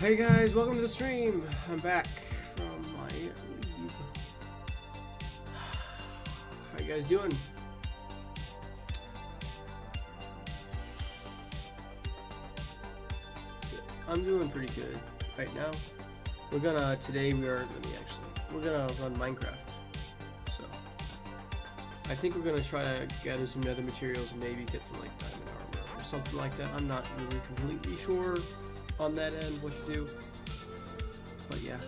Hey guys, welcome to the stream. I'm back from my leave. How you guys doing? I'm doing pretty good right now. We're gonna run Minecraft. So I think we're gonna try to gather some nether materials and maybe get some like diamond armor or something like that. I'm not really completely sure on that end what to do, but yeah.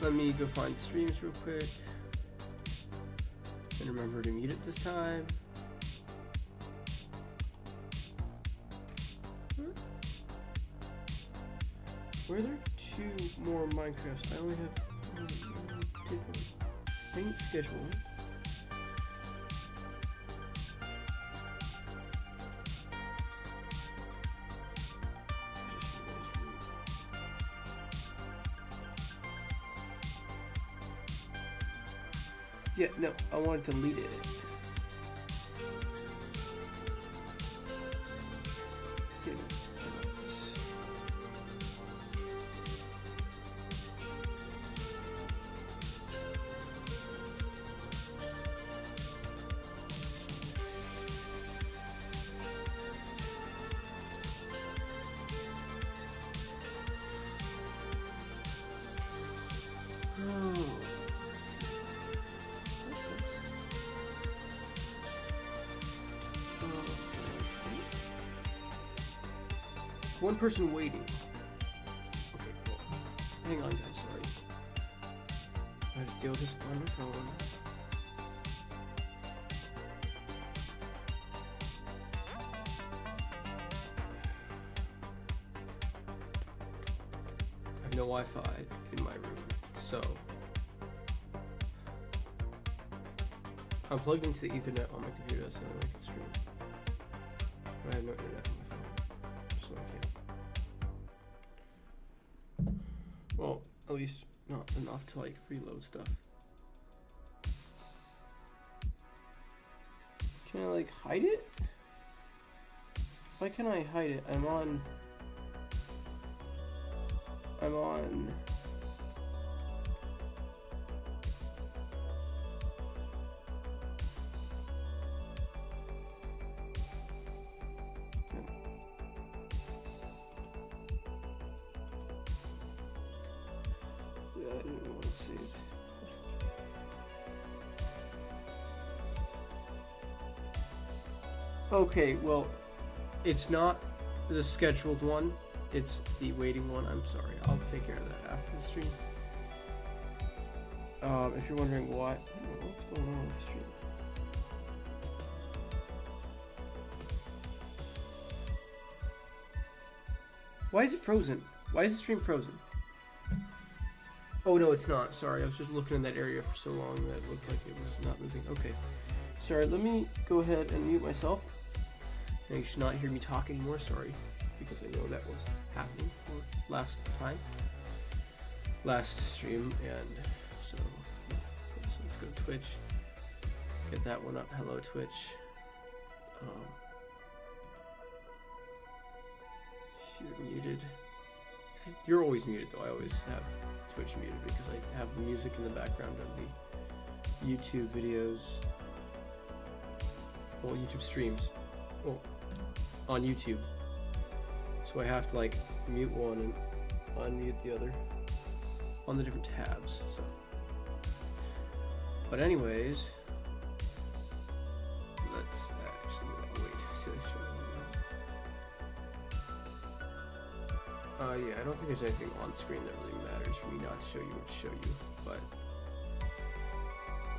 Let me go find streams real quick and remember to mute it this time. Were there two more Minecrafts? I only have main schedule. Yeah, no, I wanted to delete it. One person waiting. Okay, well, hang on guys, sorry. I have to deal with this on my phone. I have no Wi-Fi in my room, so I'm plugged into the Ethernet on my computer so I can stream. But I have no internet on my phone, so I can't. Well, at least not enough to like reload stuff. Can I like hide it? Why can I hide it? I'm on. Okay, well, it's not the scheduled one, it's the waiting one. I'm sorry, I'll take care of that after the stream. If you're wondering what's going on with the stream. Why is it frozen? Why is the stream frozen? Oh no, it's not. Sorry, I was just looking in that area for so long that it looked like it was not moving. Okay. Sorry, let me go ahead and mute myself. Now you should not hear me talk anymore, sorry. Because I know that was happening for last stream, and so let's go to Twitch. Get that one up. Hello, Twitch. You're muted. You're always muted though. I always have Twitch muted because I have the music in the background of the YouTube videos. Well, YouTube streams. Well, on YouTube. So I have to like mute one and unmute the other on the different tabs. So, but anyways, let's actually wait to show you. Yeah, I don't think there's anything on screen that really matters for me not to show you or to show you, but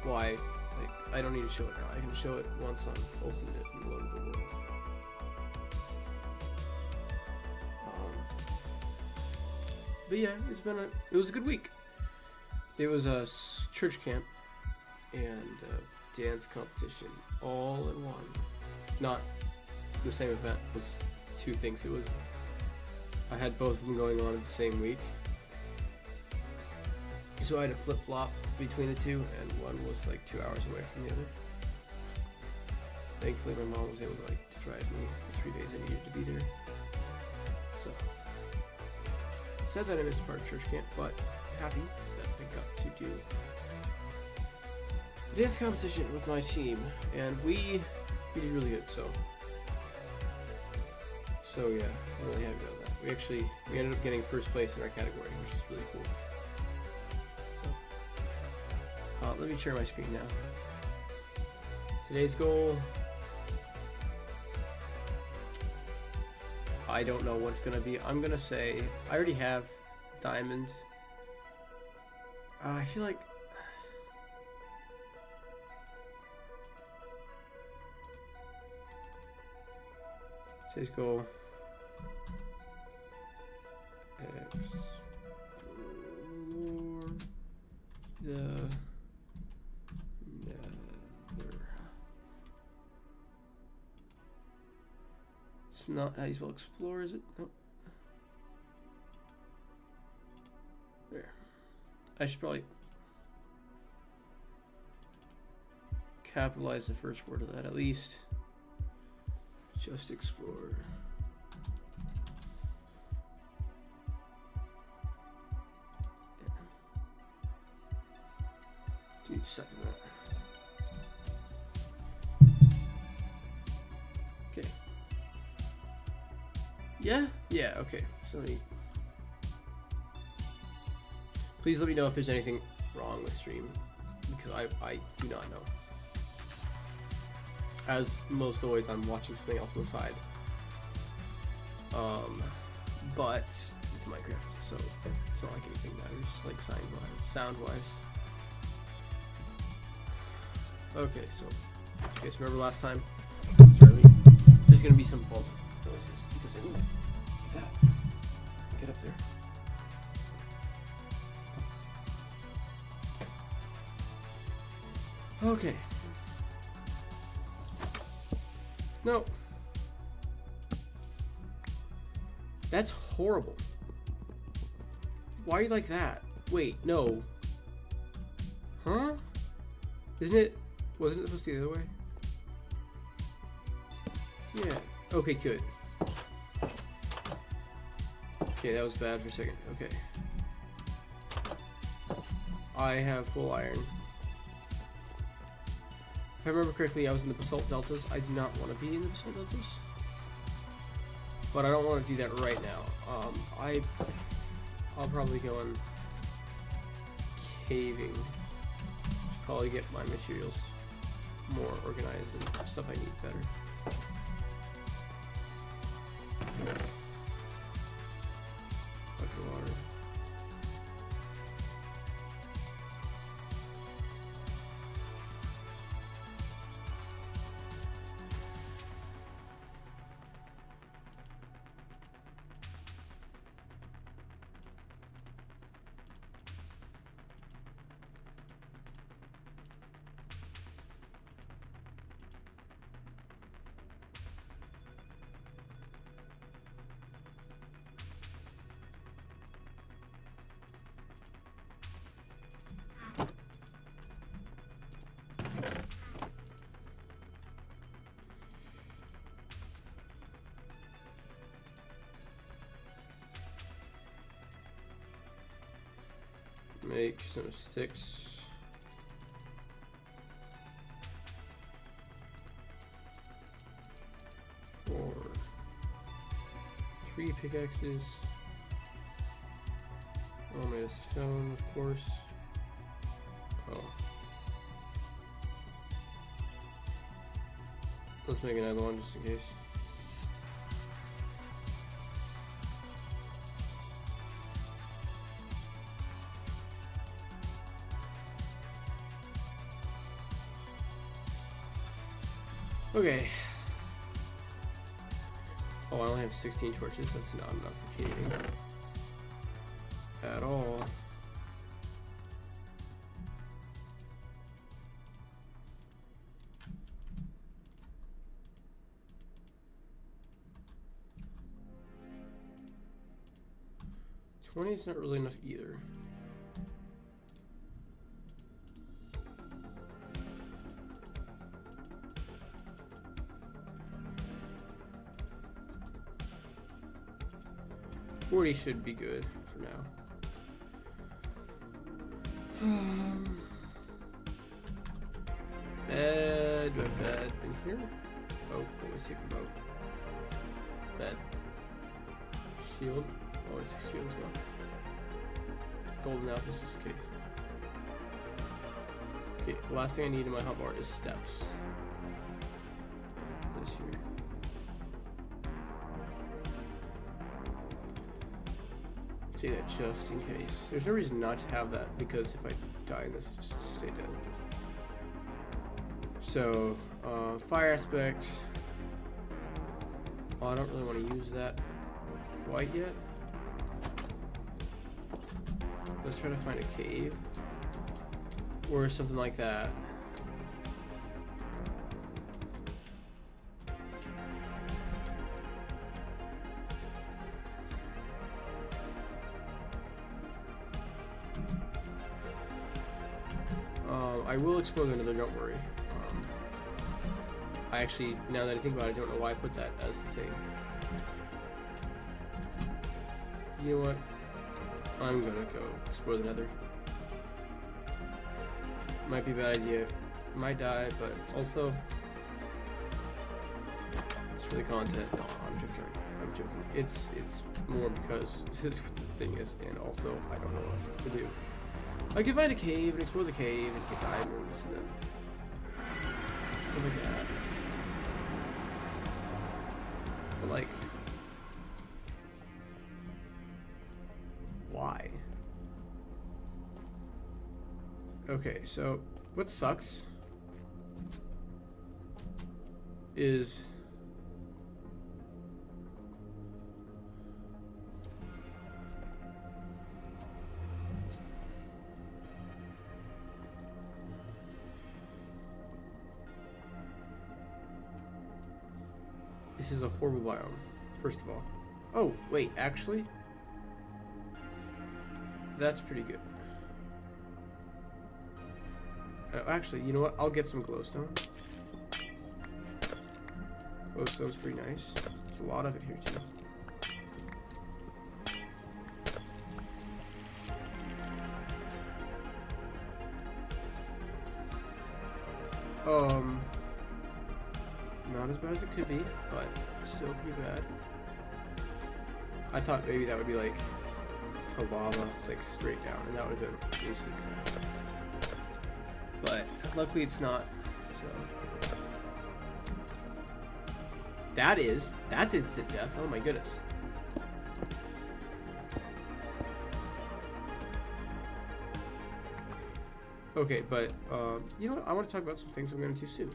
why? Like, I don't need to show it now. I can show it once I've opened it and loaded the world. But yeah, it was a good week. It was a church camp and a dance competition all in one. Not the same event. It was two things. I had both of them going on at the same week. So I had to flip-flop between the two, and one was like 2 hours away from the other. Thankfully, my mom was able to drive me the 3 days I needed to be there. So, sad that I missed part of church camp, but happy that I got to do the dance competition with my team, and we did really good. So yeah, I'm really happy about that. We ended up getting first place in our category, which is really cool. So, let me share my screen now. Today's goal. I don't know what it's gonna be. I'm gonna say I already have diamond. I feel like today's goal. Explore the nether. It's not how you spell explore, is it? Nope. There. I should probably capitalize the first word of that at least. Just explore. Dude, suck at that. Okay. Yeah? Yeah, okay. So let me... Please let me know if there's anything wrong with stream, because I do not know. As most always, I'm watching something else on the side. But it's Minecraft, so it's not like anything matters, like sound-wise. Okay, so you guys remember last time? Sorry, there's gonna be some bump noises because look at that. Get up there. Okay. No. That's horrible. Why are you like that? Wait, no. Huh? Isn't it? Wasn't it supposed to be the other way? Yeah. Okay, good. Okay, that was bad for a second. Okay. I have full iron. If I remember correctly, I was in the basalt deltas. I do not want to be in the basalt deltas. But I don't want to do that right now. I'll probably go on caving. Probably get my materials more organized and stuff I need better. Bucket of water. Make some sticks. For 3 pickaxes. All made of stone, of course. Oh. Let's make another one just in case. Okay. Oh, I only have 16 torches. That's not enough for caving at all. $20 is not really enough either. 40 should be good for now. Bed. Do I have bed in here? Boat. Always take the boat. Bed. Shield. Always take shield as well. Golden apples just in case. Okay, the last thing I need in my hotbar is steps. This here. Say that just in case. There's no reason not to have that because if I die in this, I just stay dead. So, fire aspect. Oh, I don't really want to use that quite yet. Let's try to find a cave or something like that. I will explore another, don't worry. I actually, now that I think about it, I don't know why I put that as the thing. You know what? I'm gonna go explore the nether. Might be a bad idea. Might die, but also it's for the content. No, I'm joking. I'm joking. It's more because this is what the thing is, and also I don't know what else to do. I can find a cave and explore the cave and get diamonds and then stuff like that. But like, why? Okay, so what sucks is this is a horrible biome, first of all. Oh, wait, actually, that's pretty good. Actually, you know what? I'll get some glowstone. Glowstone's pretty nice. There's a lot of it here, too. Not as bad as it could be, but still pretty bad. I thought maybe that would be like to lava, it's like straight down, and that would have been instant death. But luckily it's not, so. That's instant death, oh my goodness. Okay, but you know what? I want to talk about some things I'm going to do soon.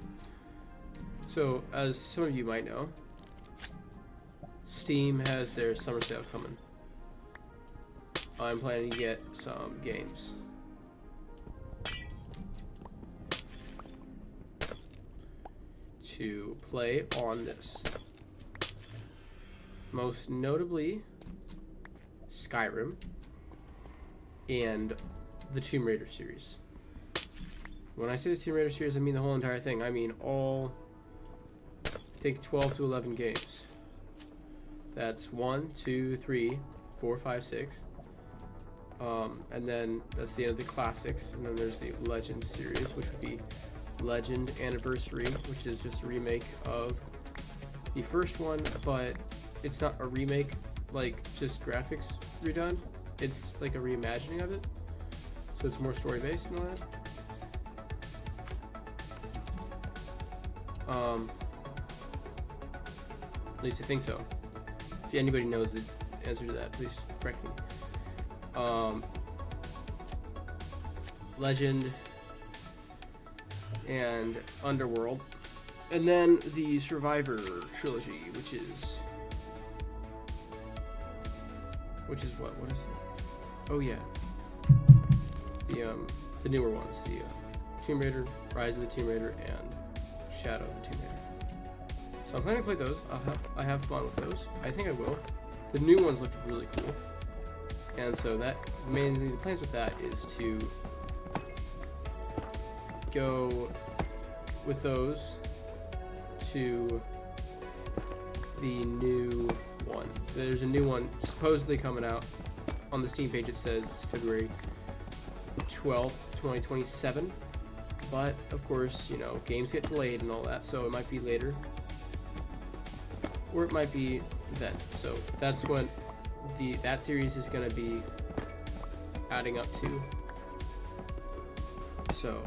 So, as some of you might know, Steam has their summer sale coming. I'm planning to get some games. To play on this. Most notably, Skyrim and the Tomb Raider series. When I say the Tomb Raider series, I mean the whole entire thing. I mean all, I think 12 to 11 games. That's 1, 2, 3, 4, 5, 6. And then that's the end of the classics. And then there's the Legend series, which would be Legend Anniversary, which is just a remake of the first one, but it's not a remake, like just graphics redone. It's like a reimagining of it. So it's more story based and all that. At least I think so. If anybody knows the answer to that, please correct me. Legend and Underworld, and then the Survivor trilogy, which is what is it? Oh yeah, the newer ones, the Tomb Raider, Rise of the Tomb Raider, and Shadow of the Tomb Raider. So I'm planning to play those. I have fun with those. I think I will. The new ones looked really cool, and so that mainly the plans with that is to go with those to the new one. There's a new one supposedly coming out. On the Steam page it says February 12th, 2027. But, of course, you know, games get delayed and all that, so it might be later. Or it might be then. So that's what that series is going to be adding up to. So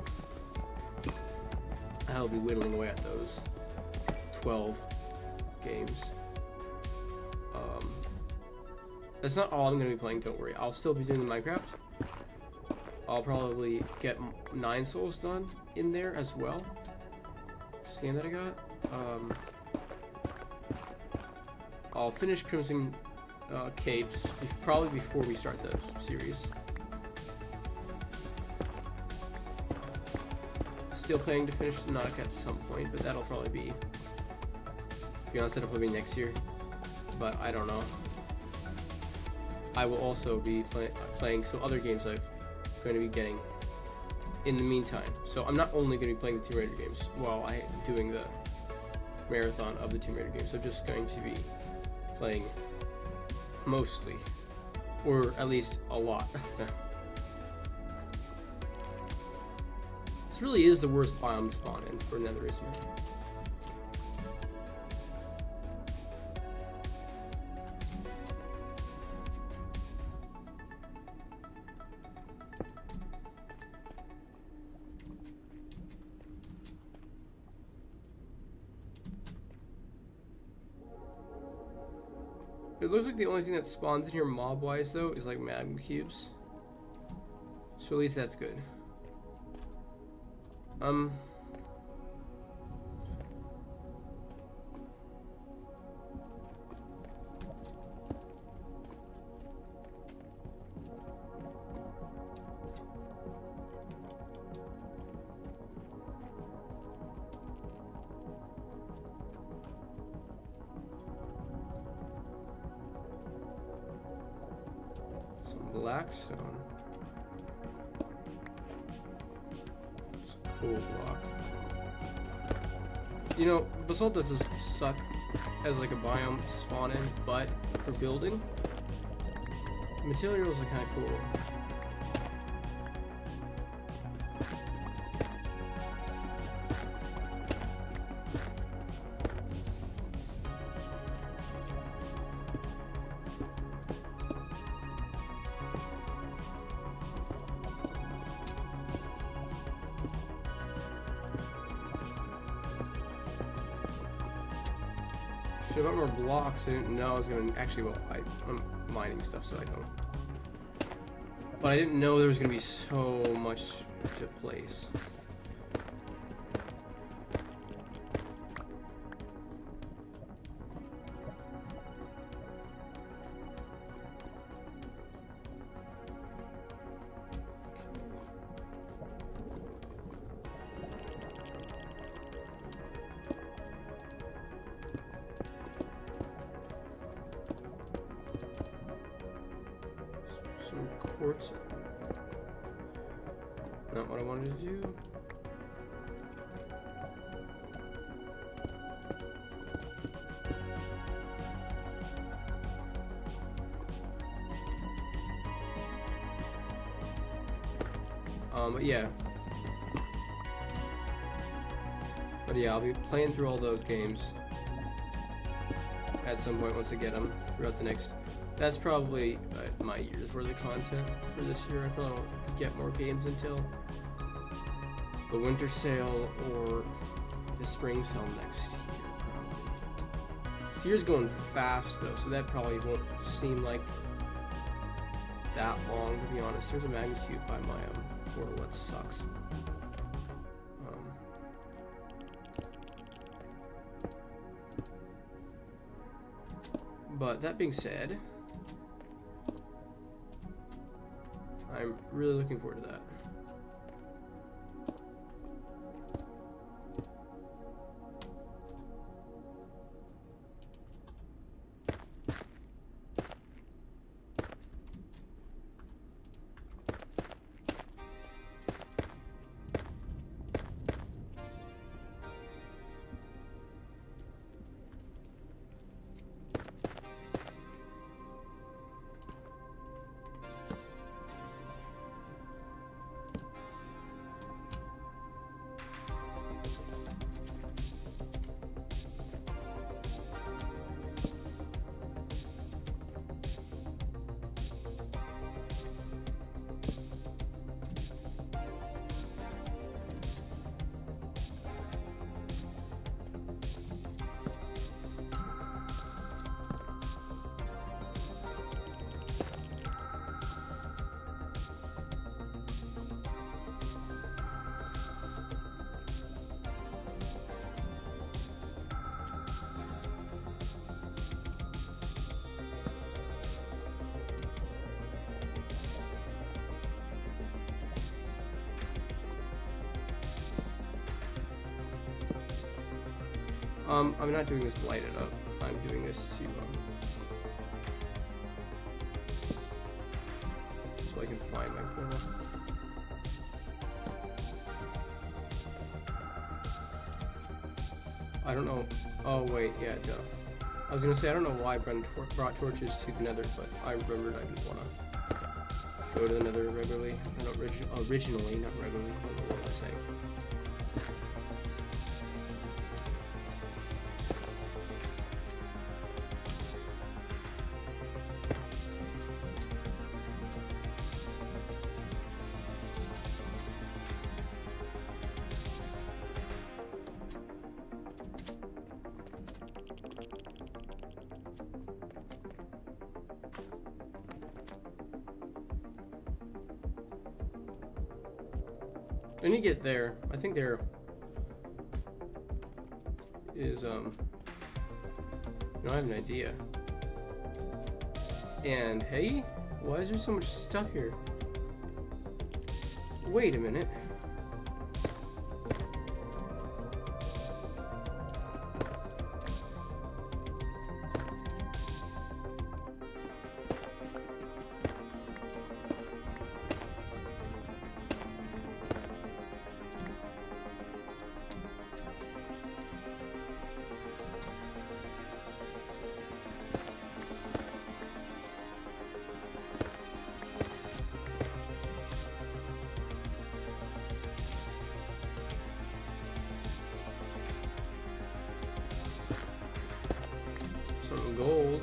I'll be whittling away at those 12 games. That's not all I'm going to be playing, don't worry. I'll still be doing the Minecraft. I'll probably get 9 souls done in there as well. Scan that I got. I'll finish Crimson Capes probably before we start the series. Still planning to finish the Nautic at some point, but that'll probably be, to be honest, that'll probably be next year. But I don't know. I will also be playing some other games I'm going to be getting in the meantime. So I'm not only going to be playing the Tomb Raider games while I'm doing the marathon of the Tomb Raider games. I'm just going to be playing mostly, or at least a lot of them. This really is the worst biome to spawn in for Nether, isn't it? It looks like the only thing that spawns in here mob-wise, though, is like magma cubes. So at least that's good. Blackstone. It's a cool block. You know, basalt does suck as like a biome to spawn in, but for building, materials are kind of cool. Should have got more blocks. I didn't know I was gonna actually. Well, I'm mining stuff, so I don't. But I didn't know there was gonna be so much to place. Quartz. Not what I wanted to do. But yeah, I'll be playing through all those games at some point once I get them throughout the next. That's probably my year's worth of content for this year. I probably won't get more games until the winter sale or the spring sale next year, probably. This year's going fast though, so that probably won't seem like that long, to be honest. There's a magma cube by my portal that sucks. But that being said, I'm really looking forward to that. I'm not doing this to light it up. I'm doing this to, so I can find my portal. I don't know. Oh, wait, yeah, no. I was gonna say, I don't know why Bren brought torches to the Nether, but I remembered I didn't wanna go to the Nether regularly. No, originally, not regularly. I don't know what I'm saying. When you get there, I think there is, you know, I have an idea. And hey, why is there so much stuff here? Wait a minute. Some gold.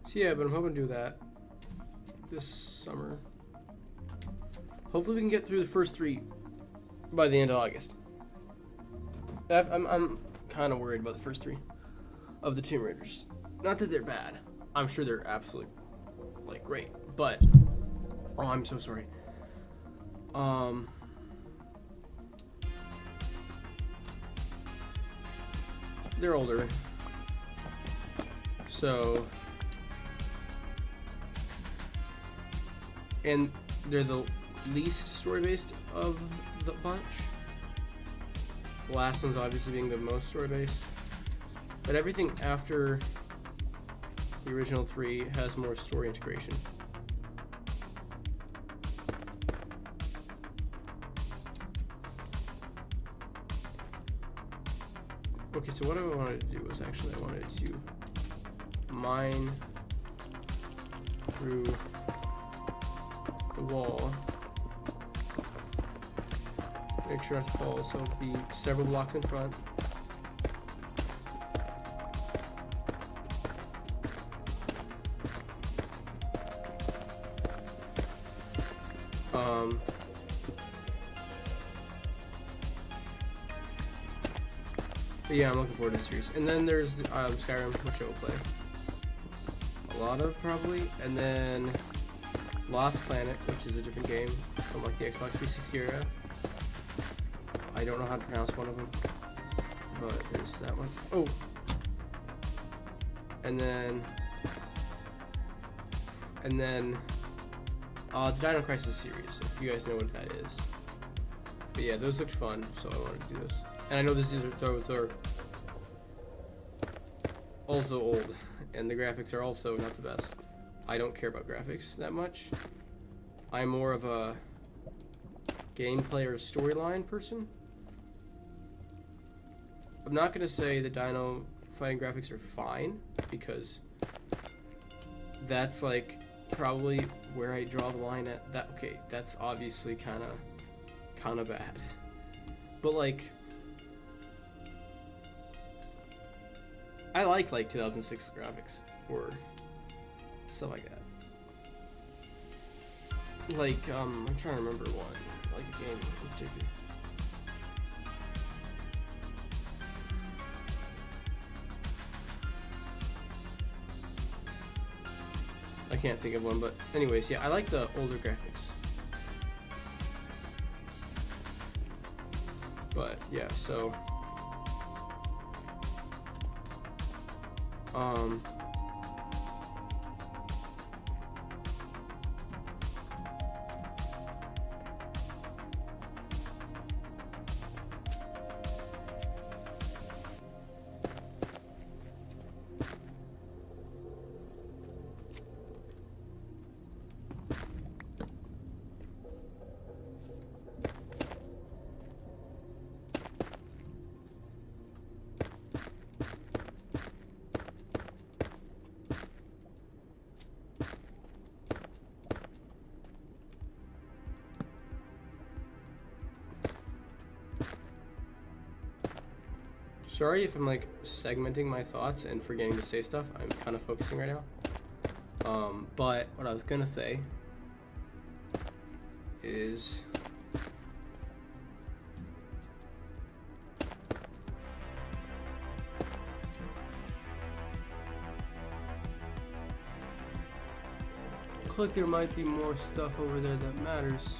So yeah, but I'm hoping to do that this summer. Hopefully we can get through the first 3 by the end of August. I'm kind of worried about the first 3 of the Tomb Raiders. Not that they're bad. I'm sure they're absolutely, like, great. But, oh, I'm so sorry. They're older. So, and they're the least story-based of the bunch. The last one's obviously being the most story-based. But everything after the original 3 has more story integration. Okay, so what I wanted to do was actually I wanted to mine through the wall. Make sure not to fall, so it'll be several blocks in front. But yeah, I'm looking forward to the series. And then there's Skyrim, which I will play a lot of probably, and then Lost Planet, which is a different game from like the Xbox 360 era. I don't know how to pronounce one of them, but there's that one. Oh, and then the Dino Crisis series, if you guys know what that is. But yeah, those looked fun, so I wanted to do this. And I know those are also old, and the graphics are also not the best. I don't care about graphics that much. I'm more of a gameplay or storyline person. I'm not going to say the Dino fighting graphics are fine, because that's like probably where I draw the line at. That okay, that's obviously kind of bad, but like I like 2006 graphics or stuff like that. Like I'm trying to remember one, like a game in particular. I can't think of one, but anyways, yeah, I like the older graphics. But yeah, so sorry if I'm like segmenting my thoughts and forgetting to say stuff. I'm kind of focusing right now. But what I was gonna say is looks like there might be more stuff over there that matters.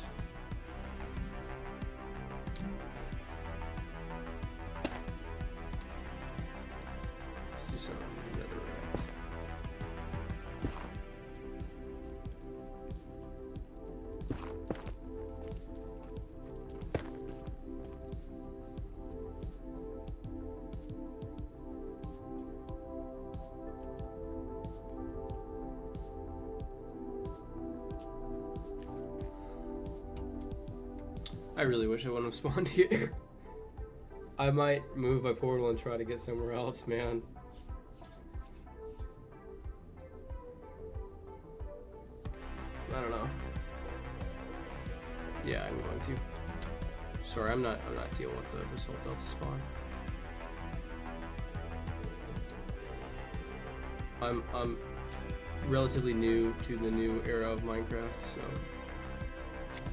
I really wish I wouldn't have spawned here. I might move my portal and try to get somewhere else, man. I don't know. Yeah, I'm going to. Sorry, I'm not dealing with the Basalt Delta spawn. I'm relatively new to the new era of Minecraft, so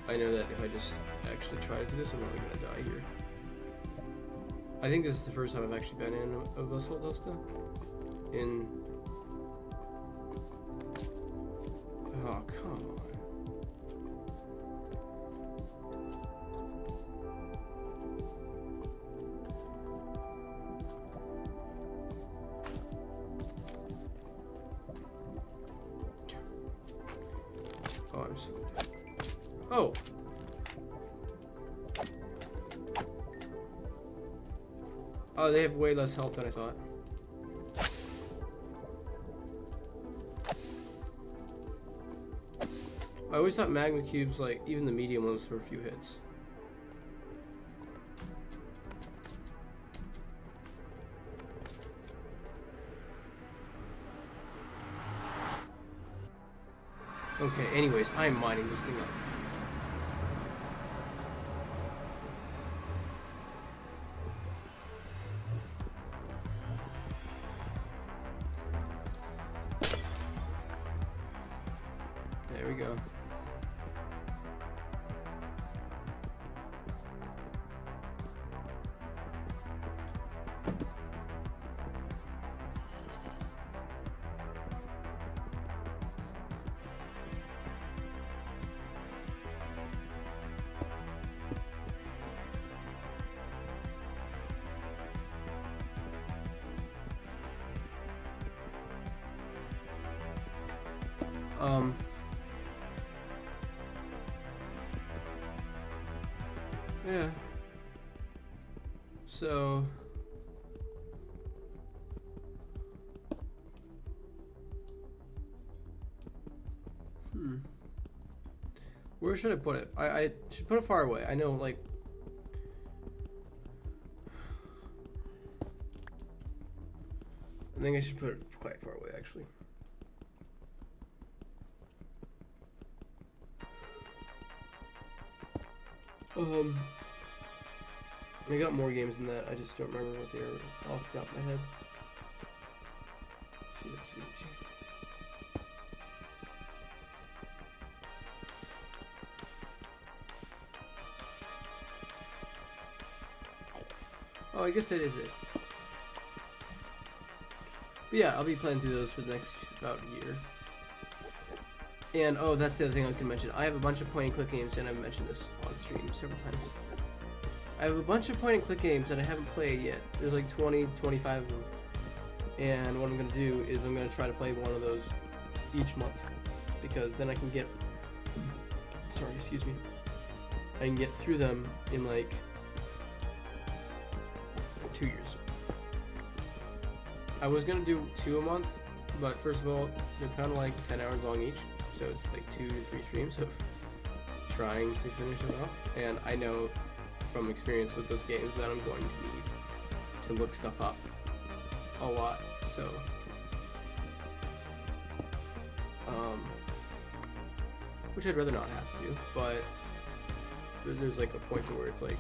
I know that if I just actually try to do this, I'm really gonna die here. I think this is the first time I've actually been in a Basalt Delta. Oh, come on. Oh, I'm so... Oh! Oh, they have way less health than I thought. I always thought magma cubes, like, even the medium ones, were a few hits. Okay, anyways, I'm mining this thing up. There we go. Yeah. So where should I put it? I should put it far away. I know, like, think I should put it quite far away, actually. I got more games than that. I just don't remember what they are off the top of my head. Let's see. Oh, I guess that is it. But yeah, I'll be playing through those for the next about year. And oh, that's the other thing I was gonna mention. I have a bunch of point and click games, and I've mentioned this on stream several times. I have a bunch of point and click games that I haven't played yet. There's like 20, 25 of them. And what I'm gonna do is I'm gonna try to play one of those each month, because then I can get, I can get through them in like 2 years. I was gonna do 2 a month, but first of all, they're kind of like 10 hours long each, so it's like 2 to 3 streams of trying to finish them up. And I know from experience with those games that I'm going to need to look stuff up a lot, so which I'd rather not have to do, but there's like a point to where it's like,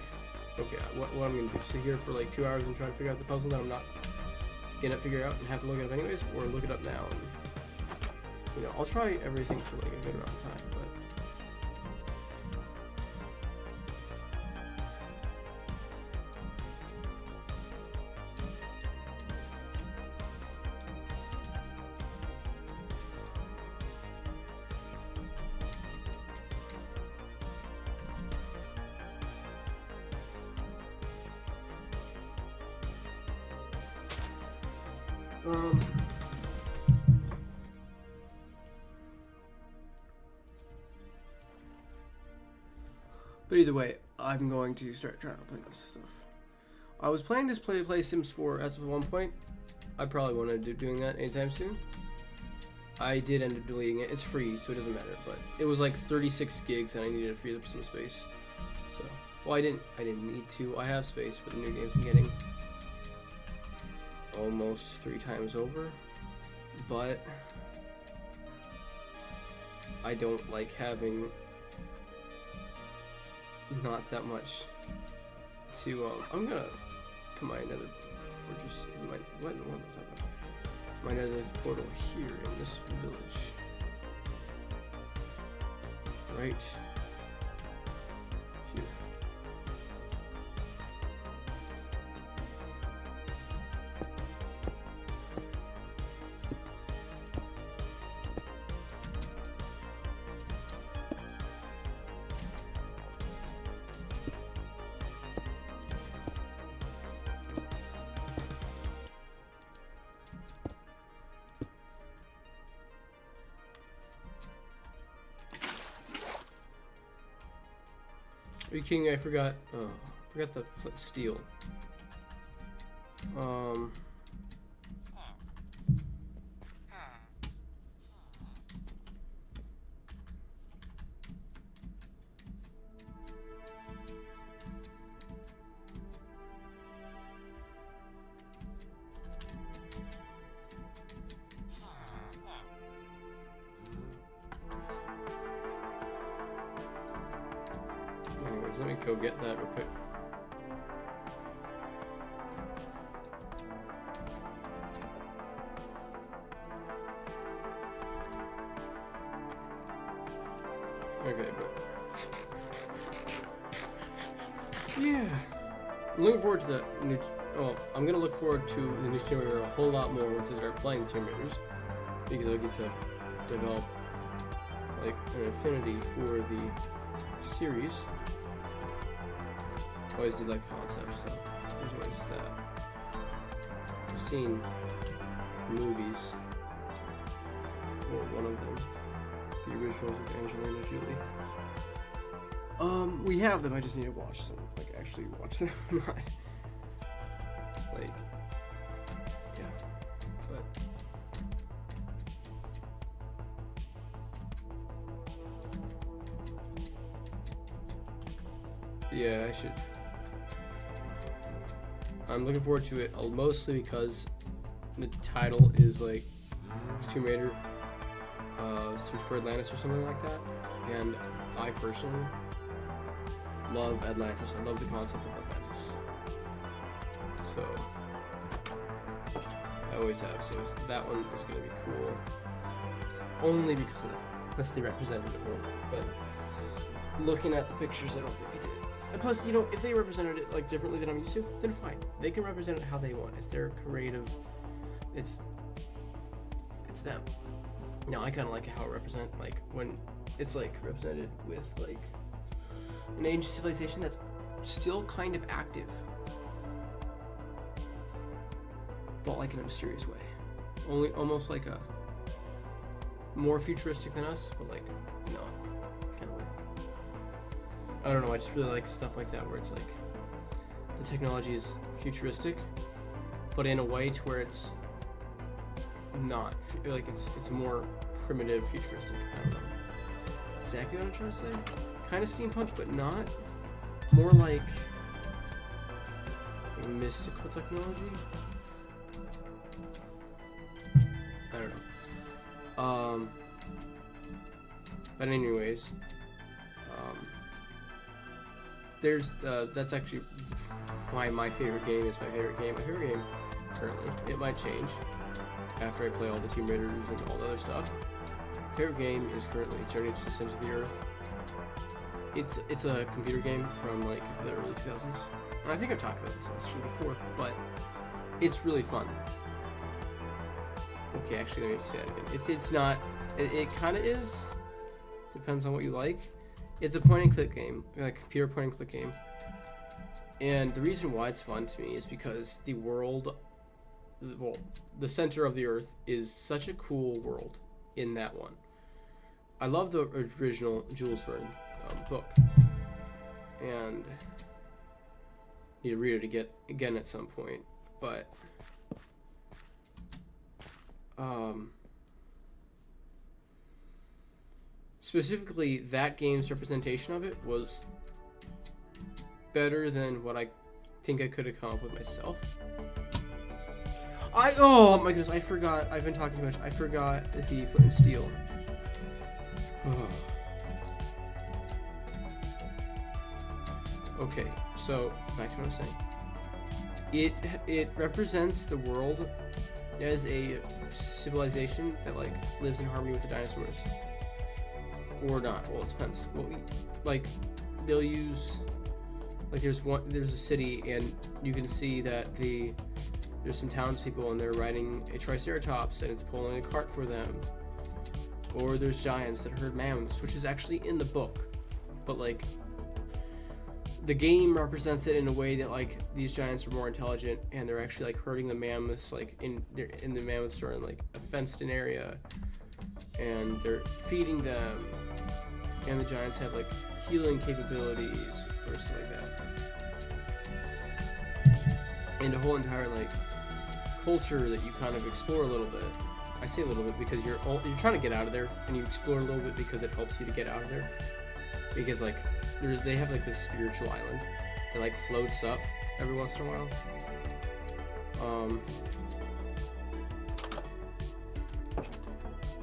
okay, what I'm gonna do, sit here for like 2 hours and try to figure out the puzzle that I'm not gonna figure out and have to look it up anyways, or look it up now, and you know, I'll try everything for like a good amount of time, but but either way, I'm going to start trying to play this stuff. I was planning to play Sims 4 as of one point. I probably won't end up doing that anytime soon. I did end up deleting it. It's free, so it doesn't matter. But it was like 36 gigs, and I needed to free up some space. So, well, I didn't need to. I have space for the new games I'm getting almost 3 times over, but I don't like having not that much to I'm gonna put my nether fortress in my what am I talking about? My nether portal here in this village. Right here. Are you kidding me? I forgot. Oh, I forgot the flint steel. Anyways, let me go get that real quick. Okay, but yeah, I'm looking forward to the new. Oh, I'm gonna look forward to the new Tomb Raider a whole lot more once I start playing Tomb Raiders, because I'll get to develop like an affinity for the series. I always did like the concept, so there's always that. I've seen movies, or one of them, the originals with Angelina Jolie. We have them, I just need to watch them, like actually watch them, not like, yeah, but yeah, I should. I'm looking forward to it mostly because the title is like it's Tomb Raider, Search for Atlantis or something like that. And I personally love Atlantis. I love the concept of Atlantis. So I always have. So that one is going to be cool. Only because of that. That's the representative world. But looking at the pictures, I don't think they did. And plus, you know, if they represented it like differently than I'm used to, then fine. They can represent it how they want. It's their creative. It's them. No, I kind of like how it represent like when it's like represented with like an ancient civilization that's still kind of active, but like in a mysterious way. Only almost like a more futuristic than us, but like no kind of way. I don't know. I just really like stuff like that where it's like the technology is futuristic, but in a way to where it's not like it's more primitive, futuristic. I don't know exactly what I'm trying to say. Kind of steampunk, but not. More like mystical technology. I don't know. But anyways, there's that's actually why my favorite game is my favorite game. My favorite game currently. It might change after I play all the Tomb Raiders and all the other stuff. My favorite game is currently Journey to the Center of the Earth. It's a computer game from like the early 2000s. And I think I've talked about this on the stream before, but it's really fun. Okay, actually, let me say it again. It's not. It kind of is. Depends on what you like. It's a point-and-click game, like a computer point-and-click game. And the reason why it's fun to me is because the world, well, the center of the Earth is such a cool world in that one. I love the original Jules Verne book, and need to read it again at some point, but specifically that game's representation of it was better than what I think I could have come up with myself. Oh my goodness, I forgot. I've been talking too much. I forgot the Flint and Steel. Okay, so back to what I was saying. It represents the world as a civilization that like lives in harmony with the dinosaurs, or not. Well, it depends. Well, like they'll use like there's a city and you can see that there's some townspeople and they're riding a triceratops and it's pulling a cart for them. Or there's giants that herd mammoths, which is actually in the book, but like the game represents it in a way that like these giants are more intelligent and they're actually like herding the mammoths like in the mammoths are in like a fenced-in area and they're feeding them, and the giants have like healing capabilities or something like that, and a whole entire like culture that you kind of explore a little bit. I say a little bit because you're trying to get out of there, and you explore a little bit because it helps you to get out of there. Because like they have like this spiritual island that like floats up every once in a while.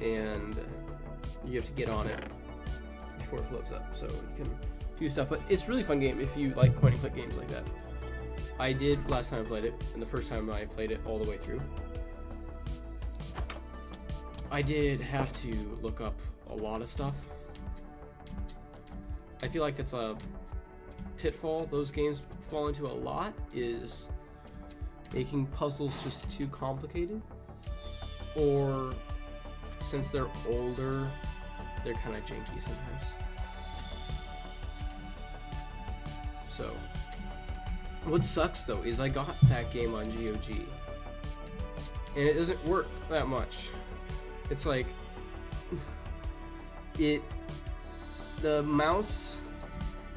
And you have to get on it before it floats up, so you can do stuff. But it's a really fun game if you like point and click games like that. I did last time I played it, and the first time I played it all the way through. I did have to look up a lot of stuff. I feel like that's a pitfall those games fall into a lot, is making puzzles just too complicated, or since they're older, they're kind of janky sometimes. So, what sucks though is I got that game on GOG, and it doesn't work that much. It's like the mouse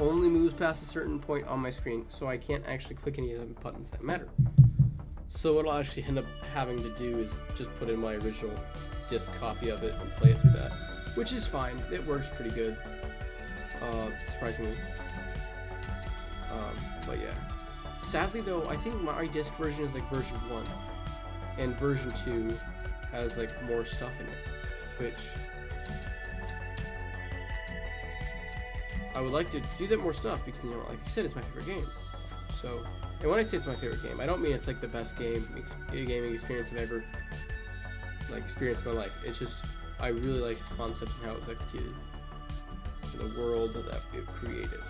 only moves past a certain point on my screen, so I can't actually click any of the buttons that matter. So what I'll actually end up having to do is just put in my original disc copy of it and play it through that, which is fine. It works pretty good, surprisingly. But yeah. Sadly though, I think my disc version is like version 1. and version 2 has like more stuff in it, which I would like to do that more stuff because, you know, like I said, it's my favorite game. So, and when I say it's my favorite game, I don't mean it's like the best gaming experience I've ever like experienced in my life. It's just I really like the concept and how it was executed, and the world that it created.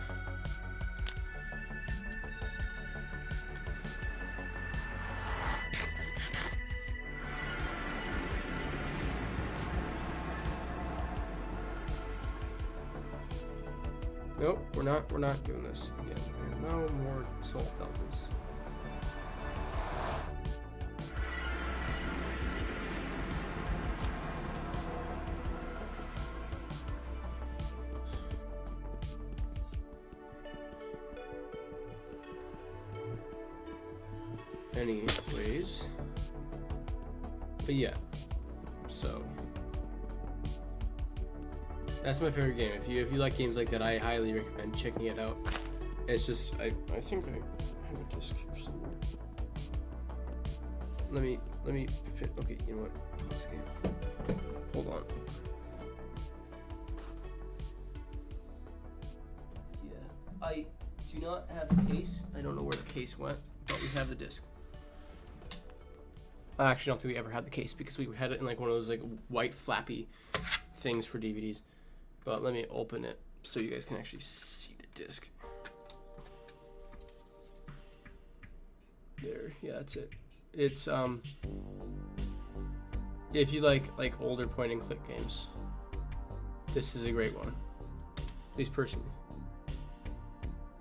Nope, we're not doing this again. And no more salt deltas. Anyways, but yeah, so that's my favorite game. If you like games like that, I highly recommend checking it out. It's just I think I have a disc here somewhere. Let me fit. Okay, you know what? This game. Hold on. Yeah, I do not have the case. I don't know where the case went, but we have the disc. I actually don't think we ever had the case because we had it in like one of those like white flappy things for DVDs. But let me open it so you guys can actually see the disc. There, yeah, that's it. It's if you like older point and click games, this is a great one. At least personally.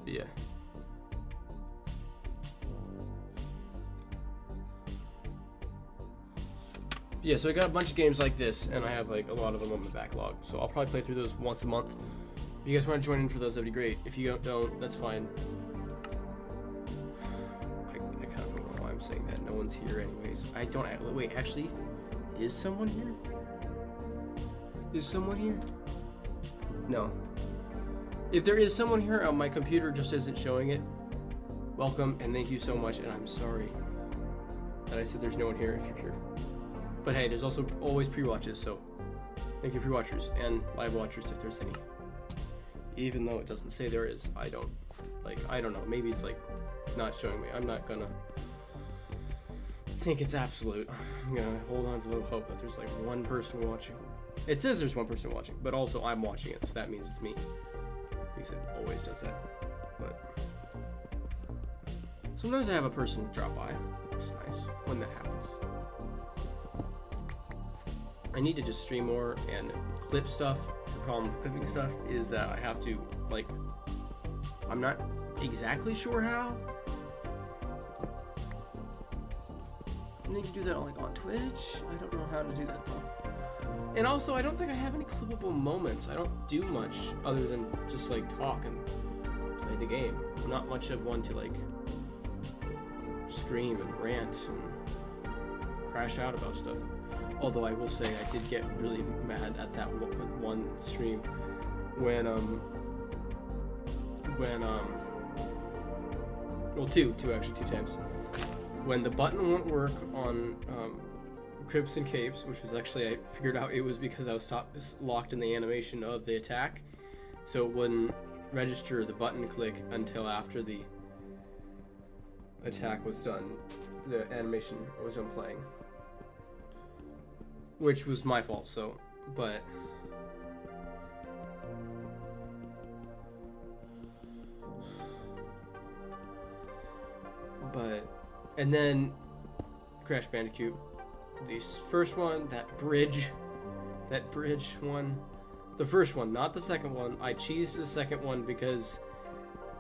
But yeah. Yeah, so I got a bunch of games like this, and I have like a lot of them on my backlog. So I'll probably play through those once a month. If you guys want to join in for those, that'd be great. If you don't, that's fine. I kind of don't know why I'm saying that. No one's here anyways. I don't wait, actually, is someone here? Is someone here? No. If there is someone here, my computer just isn't showing it. Welcome, and thank you so much, and I'm sorry that I said there's no one here if you're here. But hey, there's also always pre-watches, so thank you pre-watchers and live watchers if there's any. Even though it doesn't say there is, I don't know, maybe it's like not showing me. I'm not gonna think it's absolute. I'm gonna hold on to a little hope that there's like one person watching. It says there's one person watching, but also I'm watching it, so that means it's me. Because it always does that. But sometimes I have a person drop by, which is nice when that happens. I need to just stream more and clip stuff. The problem with clipping stuff is that I have to, like, I'm not exactly sure how. I need to do that on Twitch. I don't know how to do that though. And also, I don't think I have any clippable moments. I don't do much other than just like talk and play the game. I'm not much of one to like scream and rant and crash out about stuff. Although I will say I did get really mad at that one stream when well two times, when the button won't work on Crimson Capes, which was actually, I figured out it was because I was locked in the animation of the attack, so it wouldn't register the button click until after the attack was done, the animation was done playing. Which was my fault, so, but and then Crash Bandicoot, the first one, that bridge one, the first one, not the second one. I cheesed the second one because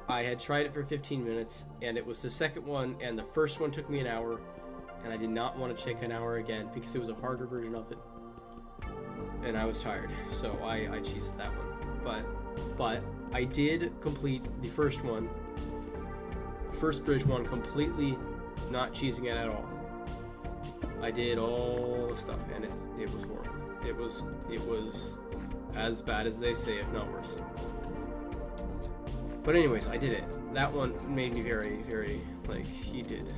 I had tried it for 15 minutes, and it was the second one, and the first one took me an hour. And I did not want to take an hour again because it was a harder version of it, and I was tired, so I cheesed that one. But I did complete the first bridge one, completely not cheesing it at all. I did all the stuff, and it was horrible. It was as bad as they say, if not worse. But anyways, I did it. That one made me very, very, like, he did.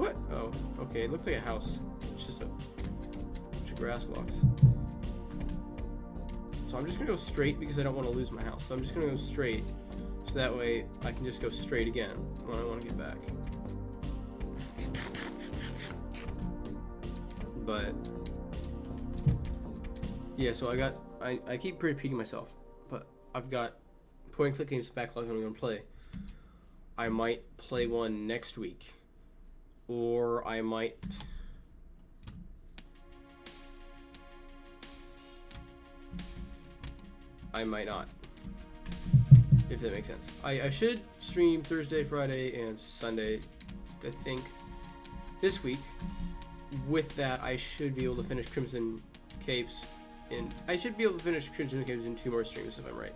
What? Oh, okay. It looked like a house. It's just a bunch of grass blocks. So I'm just gonna go straight because I don't want to lose my house. So I'm just gonna go straight, so that way I can just go straight again when I want to get back. But yeah, so I keep repeating myself, but I've got point and click games backlog I'm gonna play. I might play one next week, or I might. I might not, if that makes sense. I should stream Thursday, Friday, and Sunday, I think, this week. With that, I should be able to finish Crimson Capes I should be able to finish Crimson Capes in 2 more streams if I'm right.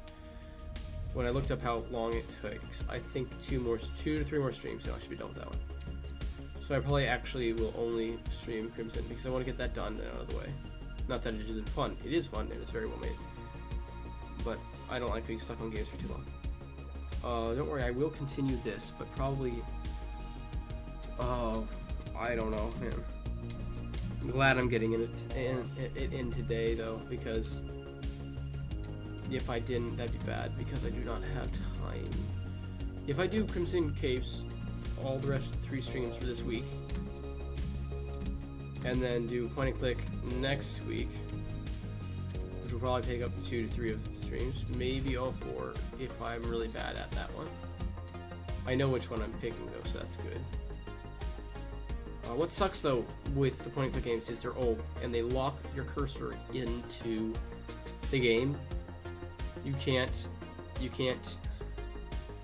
When I looked up how long it takes, I think 2 to 3 more streams, and I should be done with that one. So I probably actually will only stream Crimson because I want to get that done and out of the way. Not that it isn't fun. It is fun and it's very well made. But I don't like being stuck on games for too long. Don't worry, I will continue this, but probably... I don't know, man. I'm glad I'm getting it in today, though, because if I didn't, that'd be bad, because I do not have time. If I do Crimson Capes all the rest of the 3 streams for this week, and then do point and click next week, which will probably take up 2 to 3 of the streams, maybe all 4 if I'm really bad at that one. I know which one I'm picking, though, so that's good. What sucks though with the point and click games is they're old and they lock your cursor into the game. You can't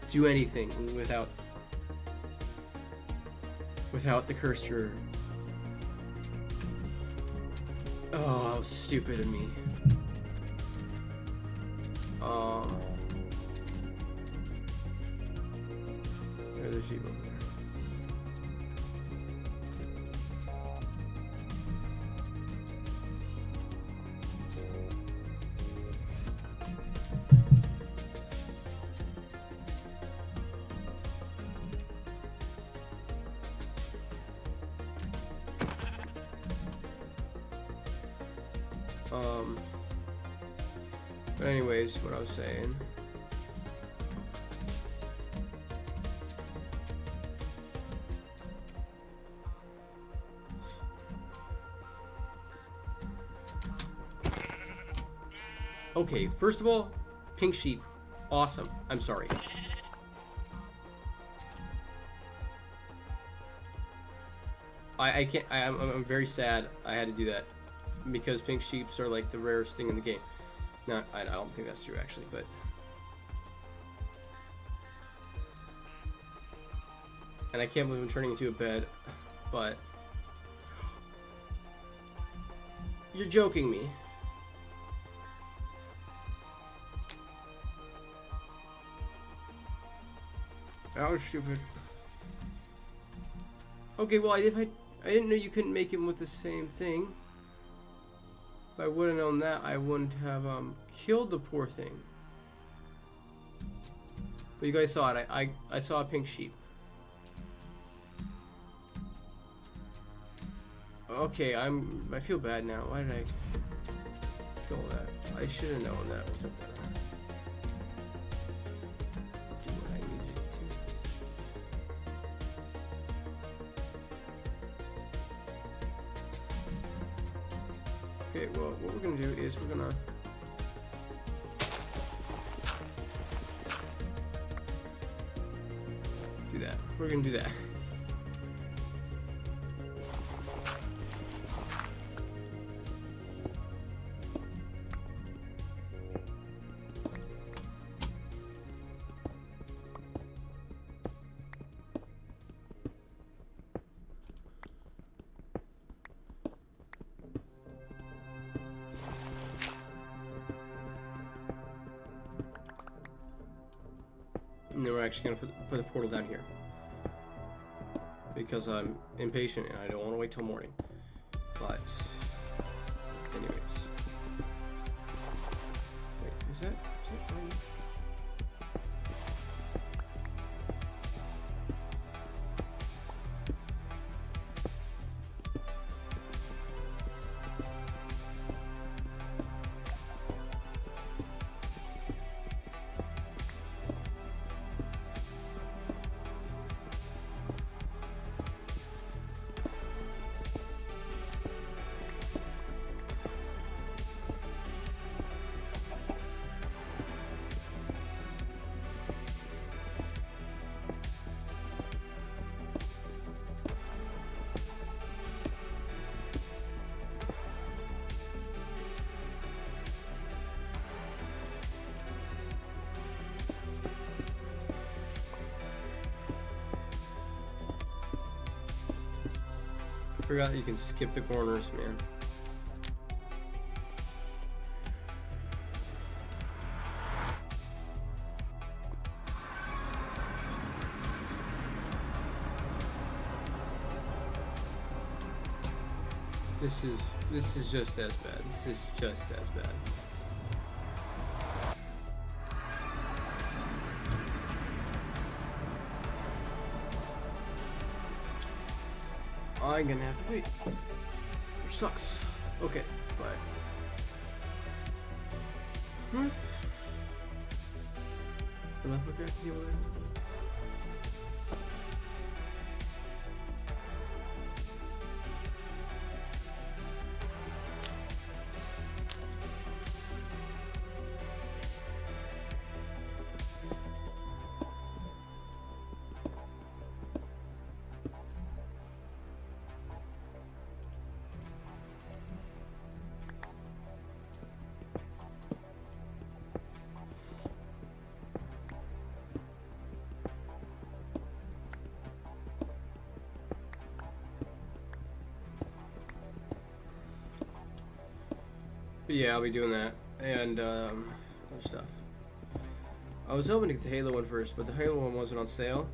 do anything without the cursor. Oh, how stupid of me. There's a sheep over there. But anyways, what I was saying. Okay, first of all, pink sheep, awesome. I'm sorry. I can't. I'm very sad I had to do that because pink sheeps are like the rarest thing in the game. No, I don't think that's true actually, but and I can't believe I'm turning into a bed, but you're joking me. That was stupid. Okay, well, I didn't know you couldn't make him with the same thing. If I would have known that, I wouldn't have killed the poor thing. But you guys saw it. I saw a pink sheep. Okay, I feel bad now. Why did I kill that? I should have known that was up there. Do what I needed to. Okay, well, what we're gonna do is we're gonna do that. We're gonna do that. And then we're actually going to put a portal down here. Because I'm impatient and I don't want to wait till morning. But, anyways. Wait, is that fine? forgot you can skip the corners, man. This is just as bad. This is just as bad. I'm gonna have to wait. Which sucks. Okay, bye. But yeah, I'll be doing that and other stuff. I was hoping to get the Halo one first, but the Halo one wasn't on sale.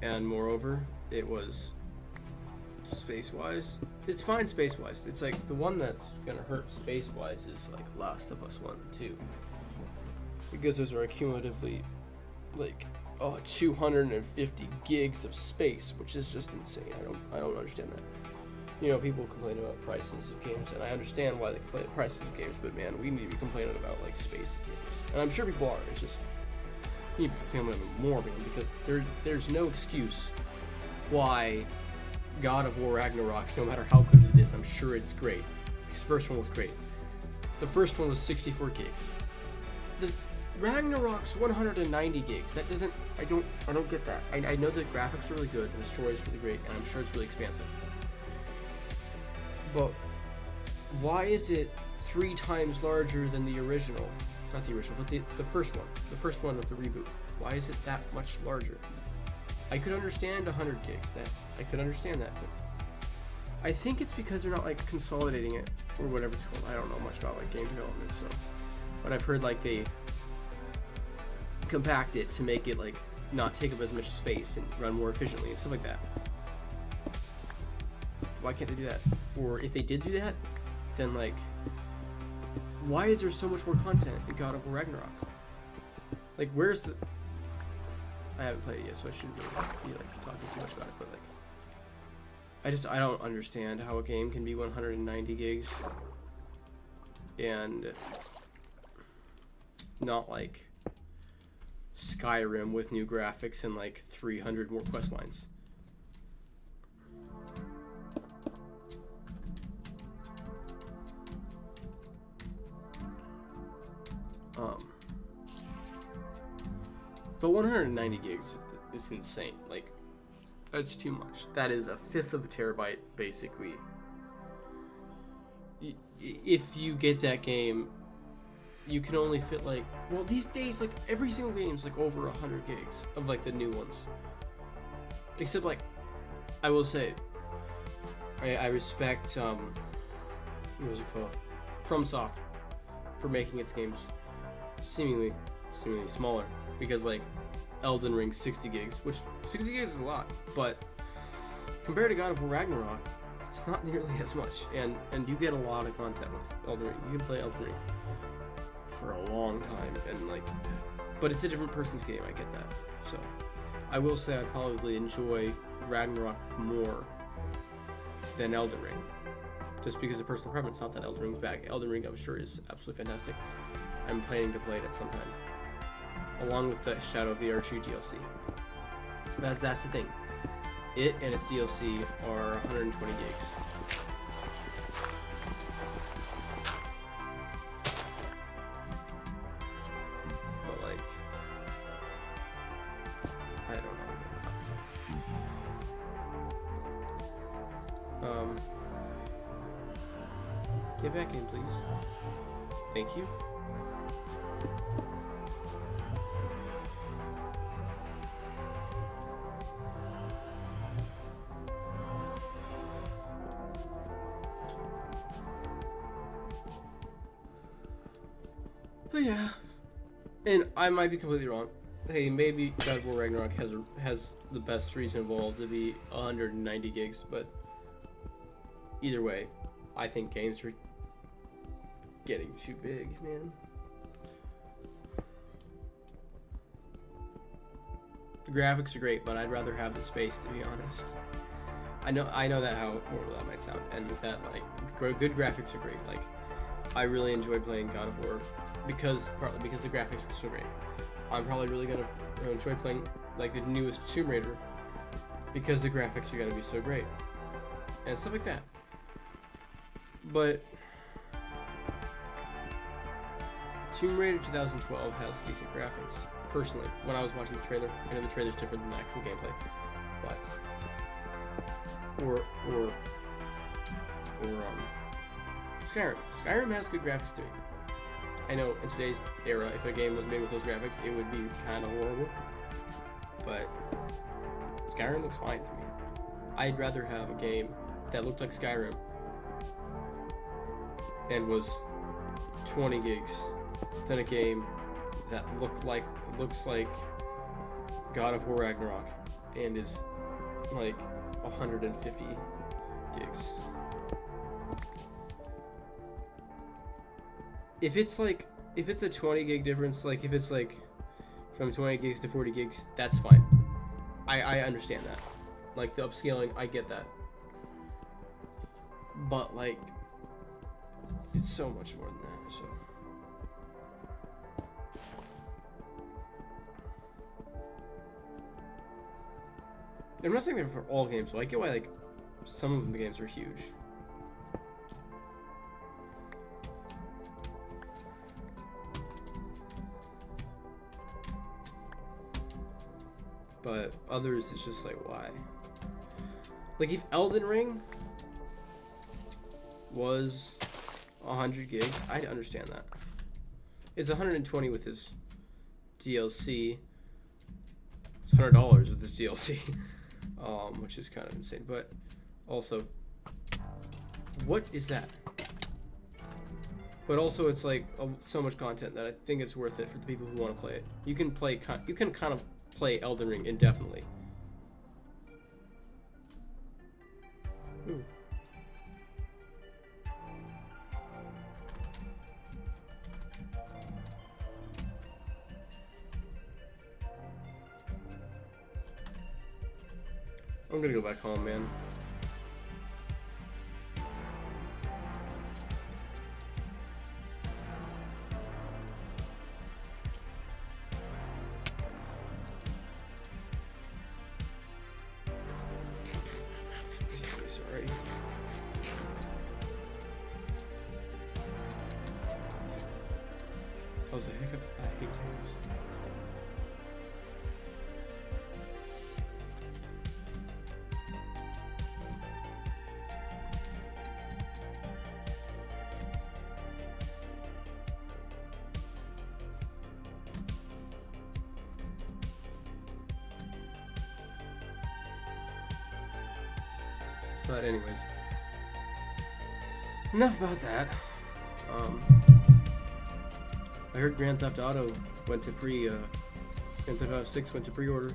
And moreover, it was space-wise. It's fine space-wise. It's like the one that's gonna hurt space-wise is like Last of Us 1 and 2. Because those are cumulatively like 250 gigs of space, which is just insane. I don't understand that. You know, people complain about prices of games, and I understand why they complain about prices of games, but man, we need to be complaining about like space of games. And I'm sure people are. It's just you need to complain about it more, man, because there's no excuse why God of War Ragnarok, no matter how good it is, I'm sure it's great. Because the first one was great. The first one was 64 gigs. The Ragnarok's 190 gigs. That doesn't. I don't get that. I know the graphics are really good and the story is really great, and I'm sure it's really expansive. But why is it 3 times larger than the original? Not the original, but the first one. The first one of the reboot. Why is it that much larger? I could understand 100 gigs. I could understand that. But I think it's because they're not like consolidating it or whatever it's called. I don't know much about like game development, so. But I've heard like they compact it to make it like not take up as much space and run more efficiently and stuff like that. Why can't they do that? Or if they did do that, then like, why is there so much more content in God of War Ragnarok? Like, where's the? I haven't played it yet, so I shouldn't really be like talking too much about it. But like, I don't understand how a game can be 190 gigs and not like Skyrim with new graphics and like 300 more quest lines. But 190 gigs is insane. Like, that's too much. That is 1/5 of a terabyte, basically. If you get that game, you can only fit like, well, these days, like every single game's like over 100 gigs of like the new ones. Except like, I will say, I respect what was it called? FromSoft for making its games seemingly smaller, because like Elden Ring 60 gigs, which 60 gigs is a lot, but compared to God of War Ragnarok, it's not nearly as much, and you get a lot of content with Elden Ring. You can play Elden Ring for a long time, and like, but it's a different person's game. I get that. So I will say I probably enjoy Ragnarok more than Elden Ring, just because of personal preference. Not that Elden Ring's bad. Elden Ring, I'm sure, is absolutely fantastic. I'm planning to play it at some time, along with the Shadow of the Archer DLC. That's the thing. It and its DLC are 120 gigs. But like, I don't know. Get back in, please. Thank you. But yeah, and I might be completely wrong. Hey, maybe God of War Ragnarok has the best reason of all to be 190 gigs, but either way, I think games are getting too big, man. The graphics are great, but I'd rather have the space, to be honest. I know that how horrible that might sound, and that like good graphics are great. Like, I really enjoy playing God of War partly because the graphics were so great. I'm probably really gonna enjoy playing like the newest Tomb Raider because the graphics are gonna be so great and stuff like that. But Tomb Raider 2012 has decent graphics. Personally, when I was watching the trailer, I know the trailer's different than the actual gameplay, but Skyrim. Skyrim has good graphics too. I know in today's era, if a game was made with those graphics, it would be kind of horrible. But Skyrim looks fine to me. I'd rather have a game that looked like Skyrim and was 20 gigs than a game that looks like God of War Ragnarok and is like 150 gigs. If it's a 20 gig difference, like if it's like from 20 gigs to 40 gigs, that's fine. I understand that. Like the upscaling, I get that. But like, it's so much more than that, so. I'm not saying that for all games, so I get why like some of the games are huge. But others, it's just like, why? Like, if Elden Ring was 100 gigs, I'd understand that. It's 120 with his DLC. It's $100 with his DLC, which is kind of insane. But also, what is that? But also, it's like so much content that I think it's worth it for the people who want to play it. You can kind of play Elden Ring indefinitely. Ooh. I'm gonna go back home, man. Sorry. I was a hiccup. I hate hiccups. But anyways, enough about that. I heard Grand Theft Auto went to Grand Theft Auto 6 went to pre-order.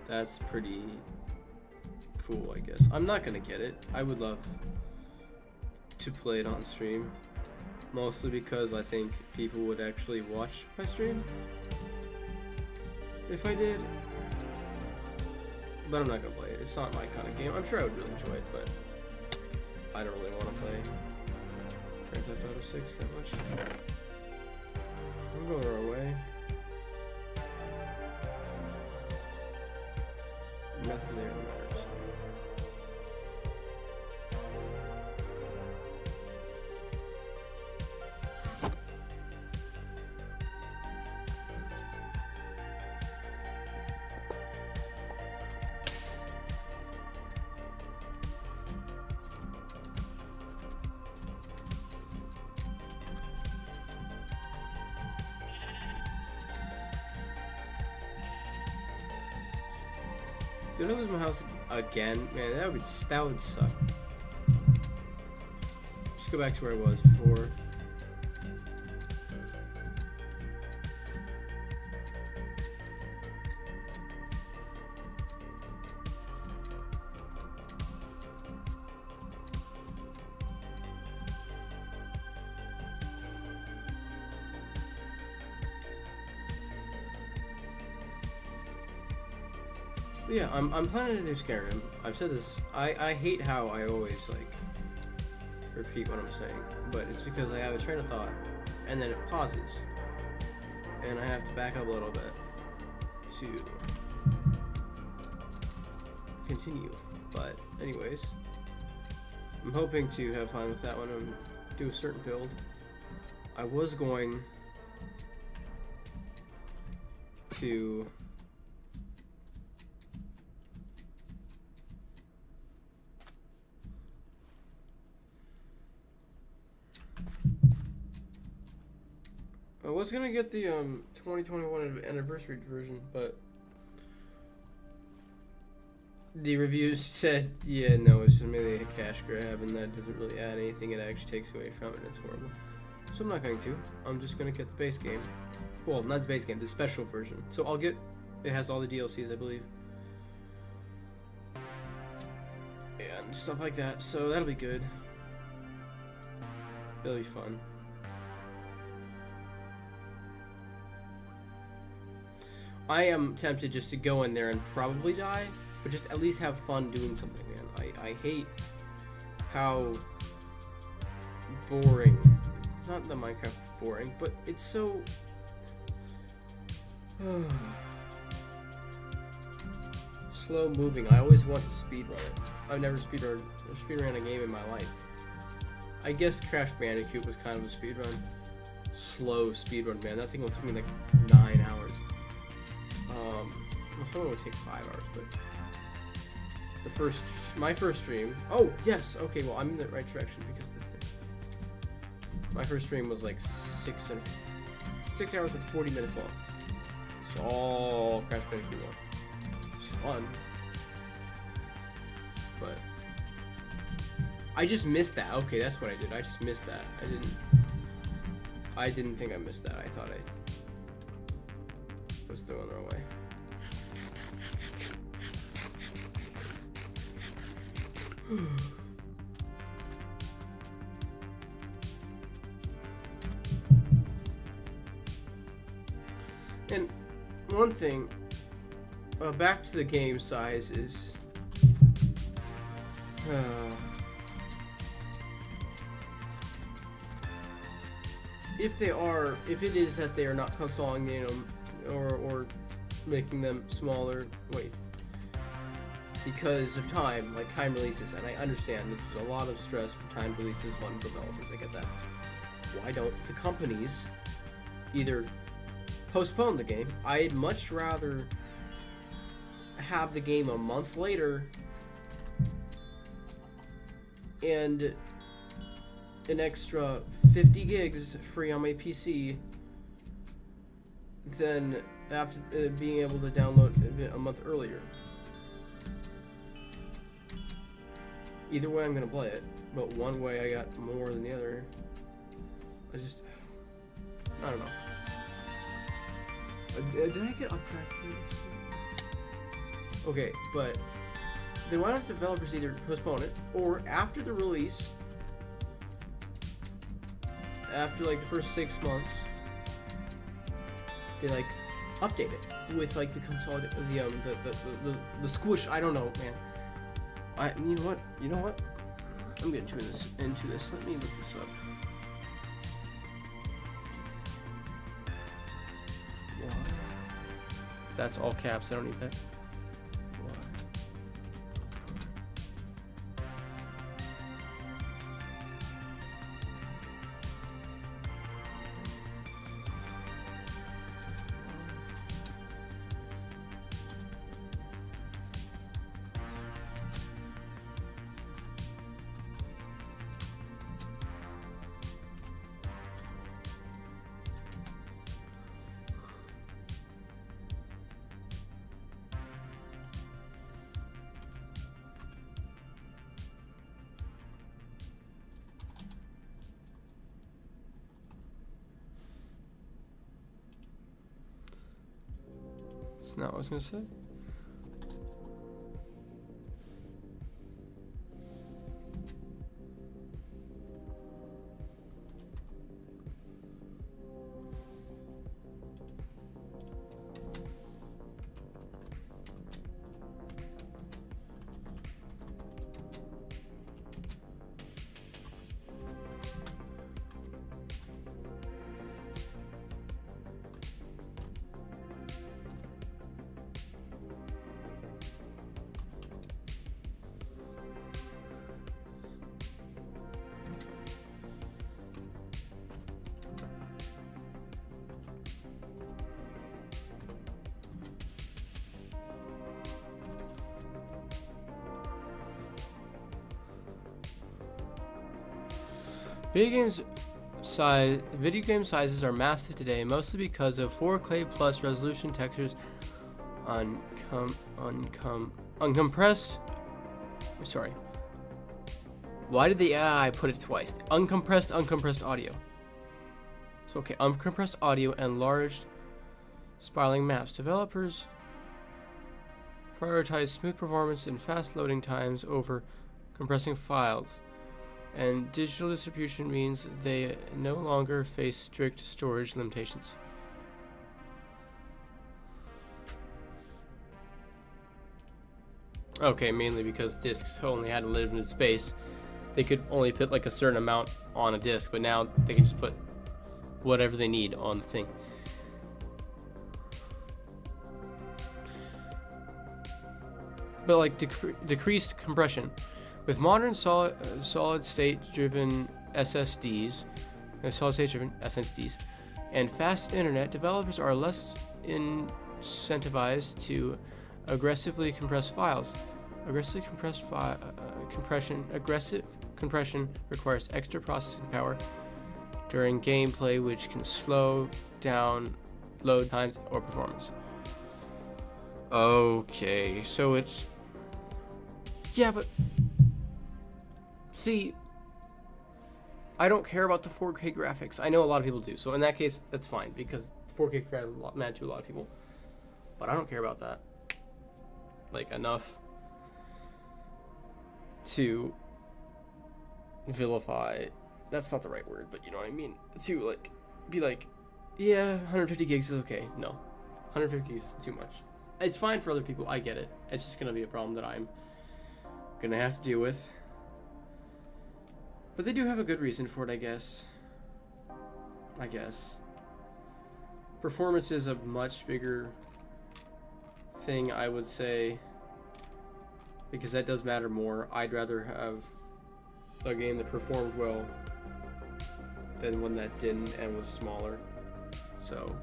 That's pretty cool, I guess. I'm not gonna get it. I would love to play it on stream, mostly because I think people would actually watch my stream if I did. But I'm not gonna play it. It's not my kind of game. I'm sure I would really enjoy it, but I don't really want to play Grand Theft Auto 6 that much. I'm going the wrong way. Nothing there matters. Did I lose my house again? Man, that would suck. Just go back to where I was before. But yeah, I'm planning to do Skyrim. I've said this. I hate how I always like repeat what I'm saying, but it's because I have a train of thought, and then it pauses, and I have to back up a little bit to continue. But anyways, I'm hoping to have fun with that one and do a certain build. I was going to get the 2021 anniversary version, but the reviews said, yeah, no, it's just mainly a cash grab, and that doesn't really add anything. It actually takes away from it, and it's horrible. So I'm not going to. I'm just going to get the base game. Well, not the base game, the special version. So I'll get... It has all the DLCs, I believe. And stuff like that. So that'll be good. It'll be fun. I am tempted just to go in there and probably die, but just at least have fun doing something, man. I hate how boring... Not that Minecraft is boring, but it's so... slow moving. I always want to speedrun it. I've never speedrun a game in my life. I guess Crash Bandicoot was kind of a speedrun. Slow speedrun, man. That thing would take me like 9 hours. Well, someone would take 5 hours, but my first stream. Oh yes, okay. Well, I'm in the right direction because this thing. My first stream was like 6 hours and 40 minutes long. It's all Crash Bandicoot 1. It's fun, but I just missed that. Okay, that's what I did. I just missed that. I didn't think I missed that. I thought I was throwing the wrong way. And one thing, back to the game size is, if it is that they are not consolidating them or making them smaller, because of time releases, and I understand there's a lot of stress for timed releases on developers, I get that. Why don't the companies either postpone the game? I'd much rather have the game a month later and an extra 50 gigs free on my PC than after being able to download it a month earlier. Either way, I'm gonna play it, but one way I got more than the other. I don't know. Did I get off track here? Okay, but then why don't developers either postpone it, or after the release, after like the first 6 months, they like update it with like the the squish. I don't know, man. You know what? I'm getting into this. Let me look this up. That's all caps. I don't need that. That's not what I was gonna say. Video game sizes are massive today, mostly because of 4K plus resolution textures uncompressed. Sorry. Why did I put it twice? Uncompressed audio. So okay, uncompressed audio and large spiraling maps. Developers prioritize smooth performance and fast loading times over compressing files. And digital distribution means they no longer face strict storage limitations. Okay, mainly because discs only had a limited space. They could only put like a certain amount on a disc, but now they can just put whatever they need on the thing. But like decreased compression. With modern solid state driven SSDs, and fast internet, developers are less incentivized to aggressively compress files. Aggressive compression requires extra processing power during gameplay, which can slow down load times or performance. Okay, so it's... Yeah, but... See, I don't care about the 4K graphics. I know a lot of people do, so in that case, that's fine, because 4K graphics matter to a lot of people. But I don't care about that. Like, enough to vilify... That's not the right word, but you know what I mean. To, like, be like, yeah, 150 gigs is okay. No, 150 gigs is too much. It's fine for other people, I get it. It's just gonna be a problem that I'm gonna have to deal with. But they do have a good reason for it, I guess. Performance is a much bigger thing, I would say, because that does matter more. I'd rather have a game that performed well than one that didn't and was smaller. So,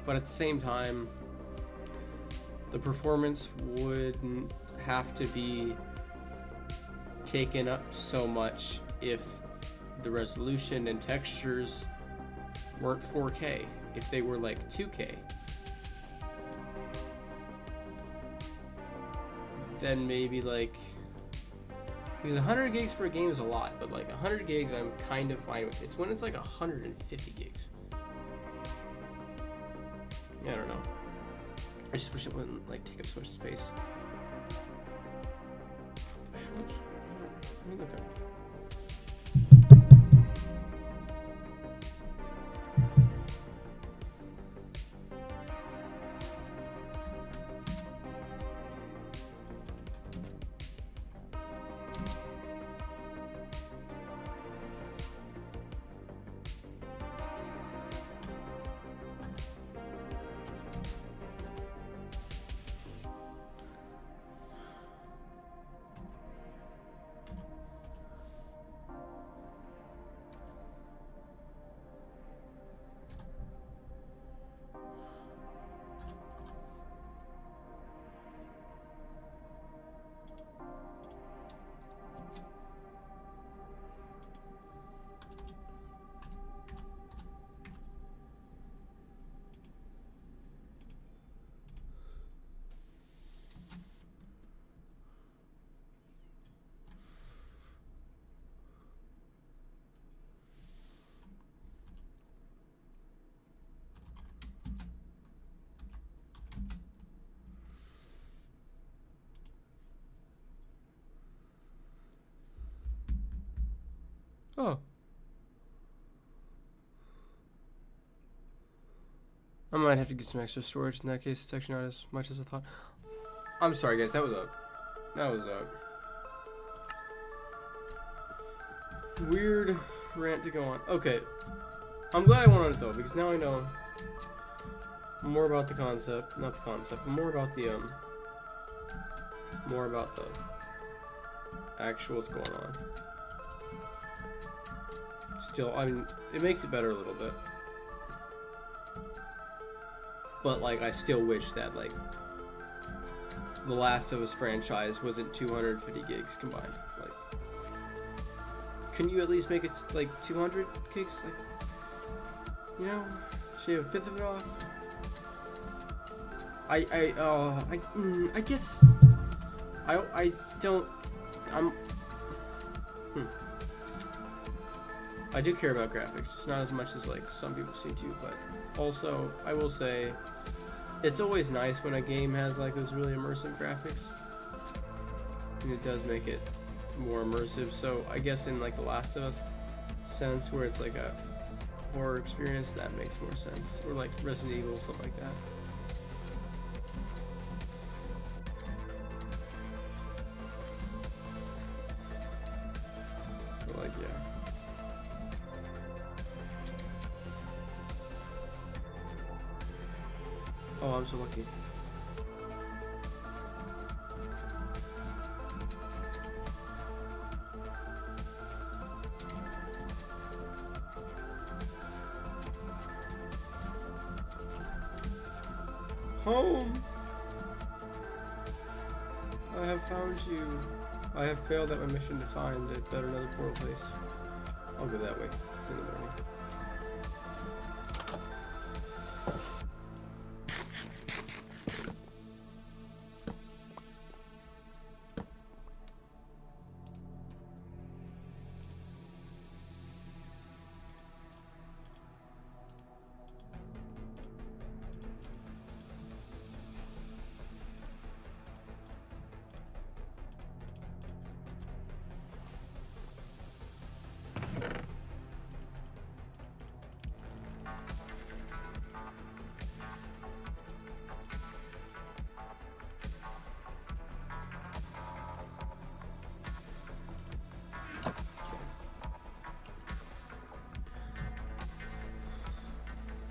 but at the same time, the performance wouldn't have to be taken up so much if the resolution and textures weren't 4K. If they were like 2K, then maybe like, because 100 gigs for a game is a lot, but like 100 gigs I'm kind of fine with. It's when it's like 150 gigs. I don't know. I just wish it wouldn't like take up so much space. How much? Let me look up. Oh. I might have to get some extra storage in that case. It's actually not as much as I thought. I'm sorry, guys. That was a weird rant to go on. Okay. I'm glad I went on it though, because now I know more about the concept. Not the concept, but more about the actual what's going on. Still, I mean, it makes it better a little bit. But, like, I still wish that, like, the Last of Us franchise wasn't 250 gigs combined. Like, couldn't you at least make it like 200 gigs? Like, you know, shave a fifth of it off. I guess I don't. I do care about graphics, just not as much as like some people seem to. But also, I will say, it's always nice when a game has like those really immersive graphics, and it does make it more immersive. So I guess in like The Last of Us sense, where it's like a horror experience, that makes more sense. Or like Resident Evil, something like that. But like, yeah. Oh, I'm so lucky. Home! I have found you. I have failed at my mission to find a better another portal place. I'll go that way in the morning.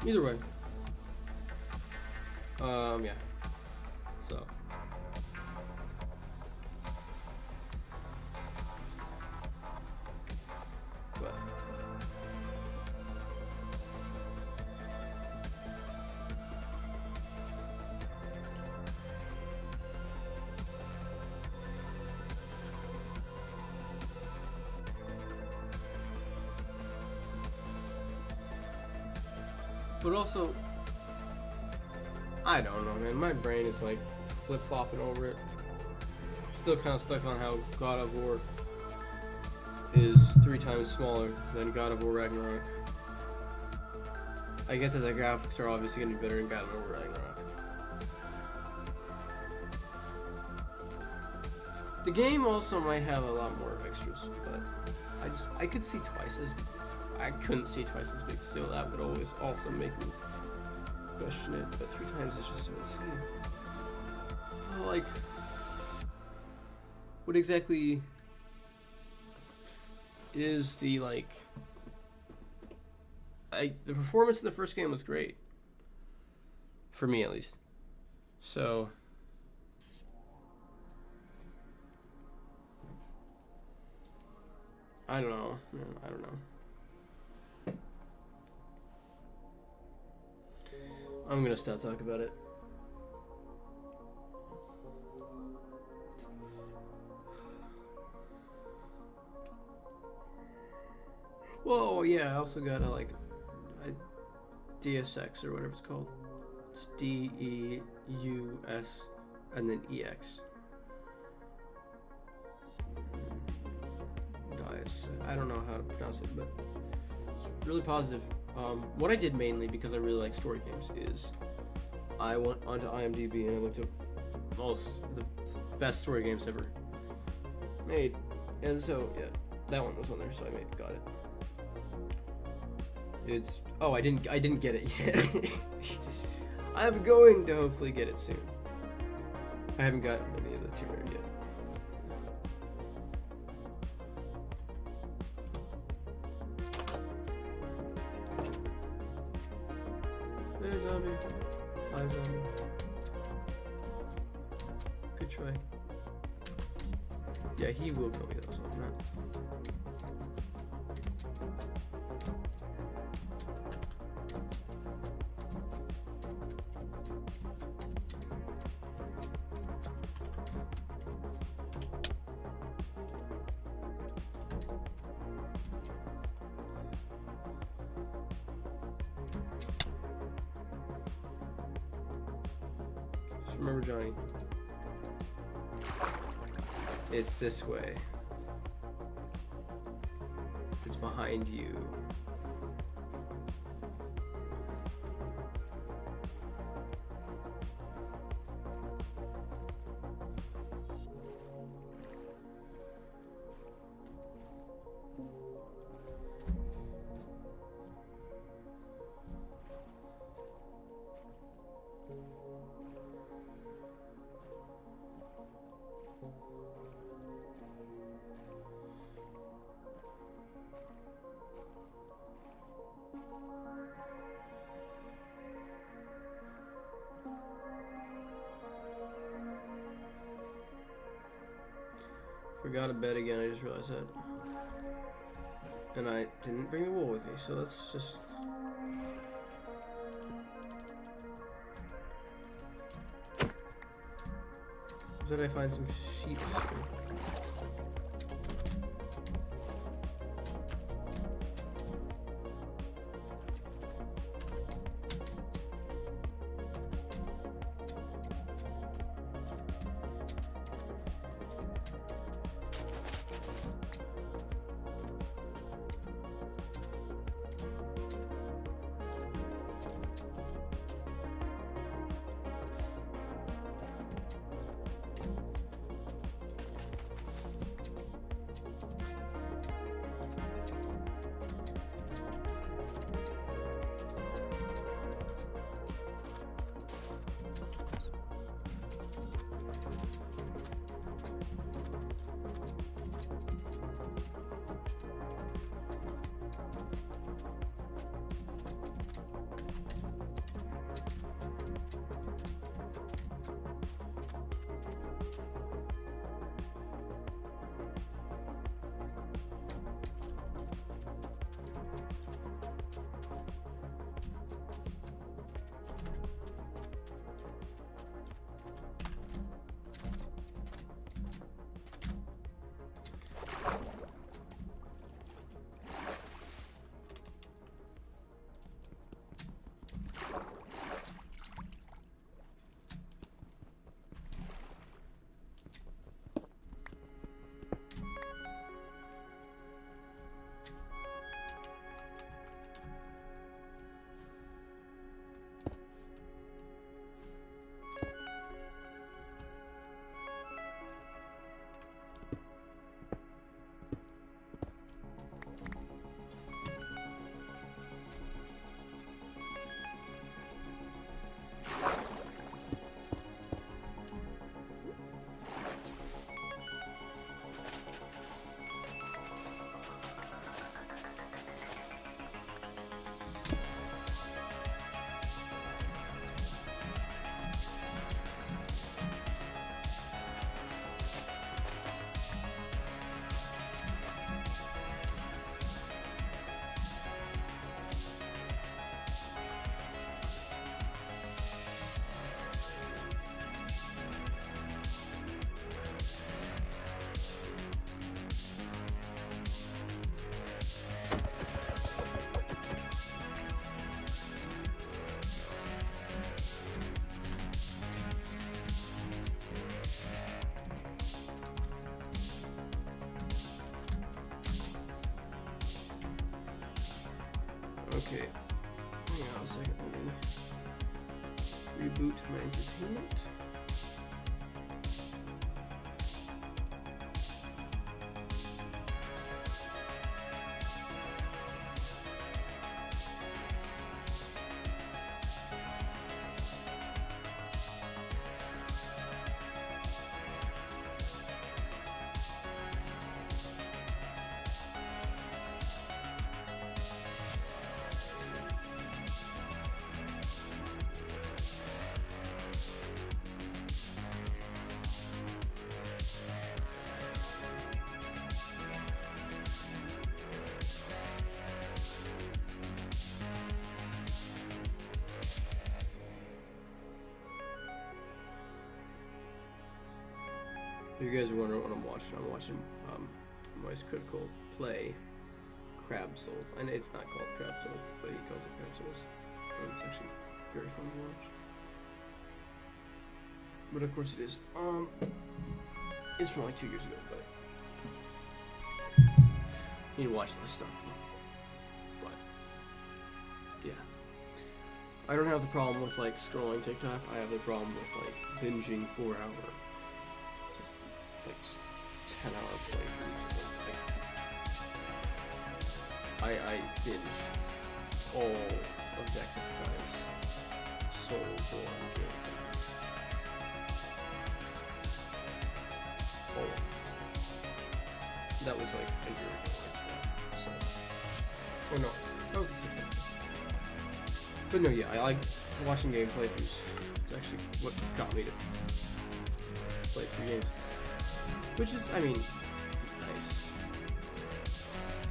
Either way. Yeah. So. But. But also, I don't know, man. My brain is like flip-flopping over it. Still kind of stuck on how God of War is 3 times smaller than God of War Ragnarok. I get that the graphics are obviously going to be better in God of War Ragnarok. The game also might have a lot more extras, but I could see twice as. I couldn't see twice as big. Still, that would always also make me question it. But 3 times is just so insane. Like, what exactly is the like? The performance in the first game was great, for me at least. So. I don't know. I don't know. I'm gonna stop talking about it. Whoa, yeah, I also got a DSX or whatever it's called. It's DEUS and then EX. Dice. I don't know how to pronounce it, but it's really positive. What I did mainly, because I really like story games, is I went onto IMDb and I looked up most the best story games ever made, and so yeah, that one was on there, so I got it. It's I didn't get it yet. I'm going to hopefully get it soon. I haven't gotten any of the Tomb Raider yet. Hey, zombie. Hi, zombie. Good try. Yeah, he will kill me though, so I'm not. Remember, Johnny. It's this way. It's behind you. Forgot a bed again, I just realized that. And I didn't bring the wool with me, so let's just... Did I find some sheep? Okay, hang on a second, let me reboot my entertainment. If you guys are wondering what I'm watching Moist Critical play Crab Souls. And it's not called Crab Souls, but he calls it Crab Souls. It's actually very fun to watch. But of course it is. It's from like 2 years ago, but you need to watch this stuff though. But yeah, I don't have the problem with like scrolling TikTok. I have the problem with like binging 4-hour, just like 10-hour playthroughs. Like, I binged all of Jacksepticeye's Soulborn gameplays. All of them. That was like a year ago, like, so. Or no, that was the 6 months ago. But no, yeah, I like watching game playthroughs. It's actually what got me to play through games. Which is, I mean, nice.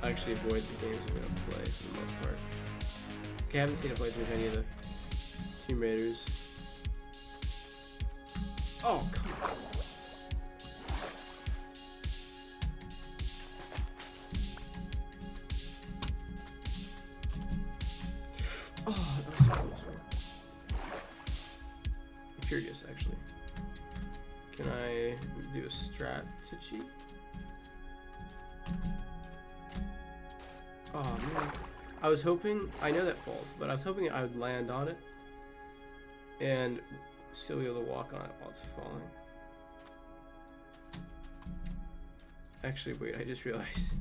I actually avoid the games I'm gonna play for the most part. Okay, I haven't seen a playthrough of any of the Tomb Raiders. Oh, come on. Oh, that was so close, man. I'm curious, actually. Can I do a strategy? Oh, man. I was hoping, I know that falls, but I was hoping I would land on it and still be able to walk on it while it's falling. Actually, wait, I just realized.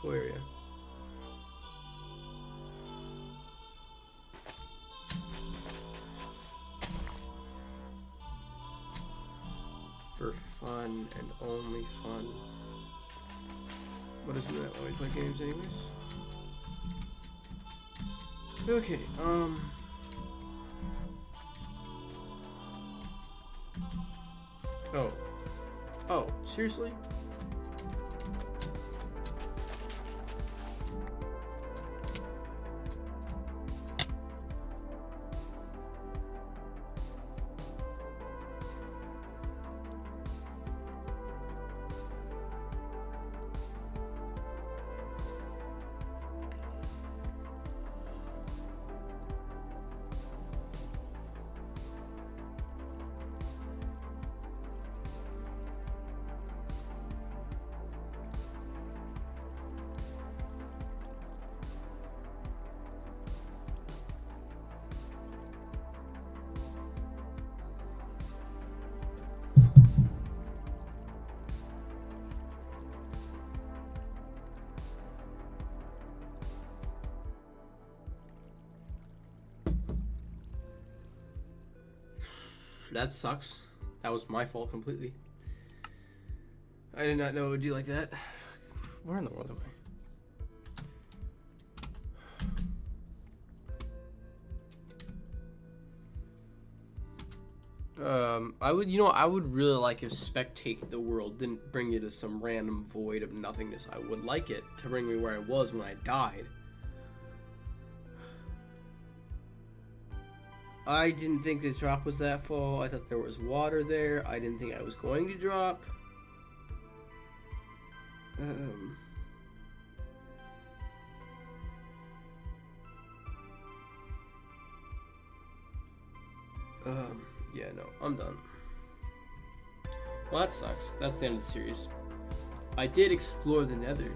Cool area. For fun and only fun. What isn't that when we play games anyways? Okay, Oh. Oh, seriously? That sucks. That was my fault completely. I did not know it would do like that. Where in the world am I? I would, I would really like if Spectate the World didn't bring you to some random void of nothingness. I would like it to bring me where I was when I died. I didn't think the drop was that full. I thought there was water there. I didn't think I was going to drop. Yeah, no, I'm done. Well, that sucks. That's the end of the series. I did explore the Nether.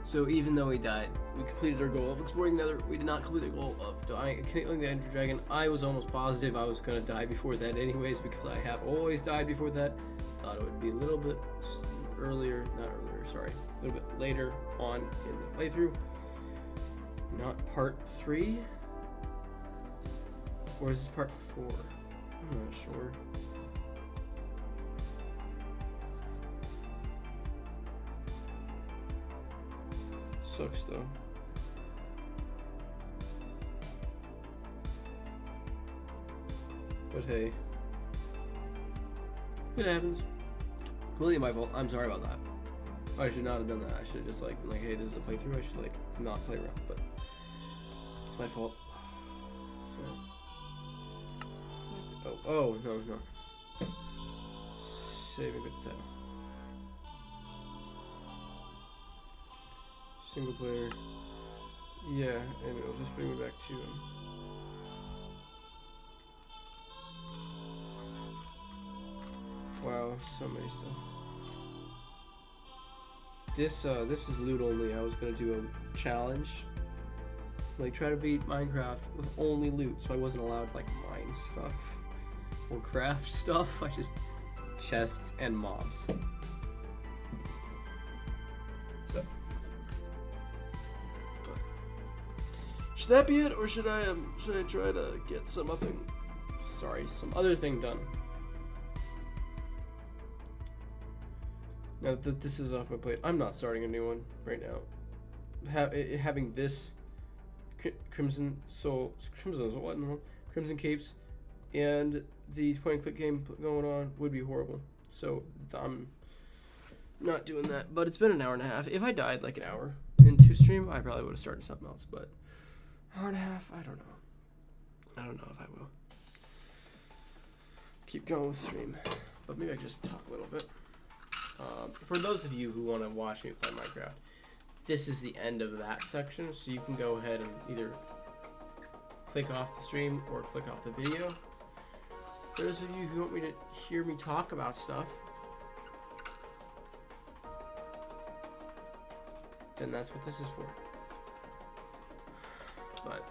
So even though we died, we completed our goal of exploring the Nether. We did not complete the goal of killing the Ender Dragon. I was almost positive I was going to die before that anyways, because I have always died before that. Thought it would be a little bit earlier, not earlier, sorry, a little bit later on in the playthrough. Not part 3? Or is this part 4? I'm not sure. Sucks though. But hey, it happens. Completely my fault. I'm sorry about that. I should not have done that. I should have just like been like, hey, this is a playthrough. I should like not play around. But it's my fault. So, oh no. Saving good time. Single player. Yeah, and it'll just bring me back to wow, so many stuff. This is loot only. I was gonna do a challenge, like try to beat Minecraft with only loot, so I wasn't allowed like mine stuff or craft stuff. I just chests and mobs. So, should that be it, or should I try to get some other thing done? Now that this is off my plate, I'm not starting a new one right now. Having this Crimson Capes and the point and click game going on would be horrible. So I'm not doing that. But it's been an hour and a half. If I died like an hour into stream, I probably would have started something else. But hour and a half, I don't know. I don't know if I will keep going with stream. But maybe I can just talk a little bit. For those of you who want to watch me play Minecraft, this is the end of that section, so you can go ahead and either click off the stream or click off the video. For those of you who want me to hear me talk about stuff, then that's what this is for. But,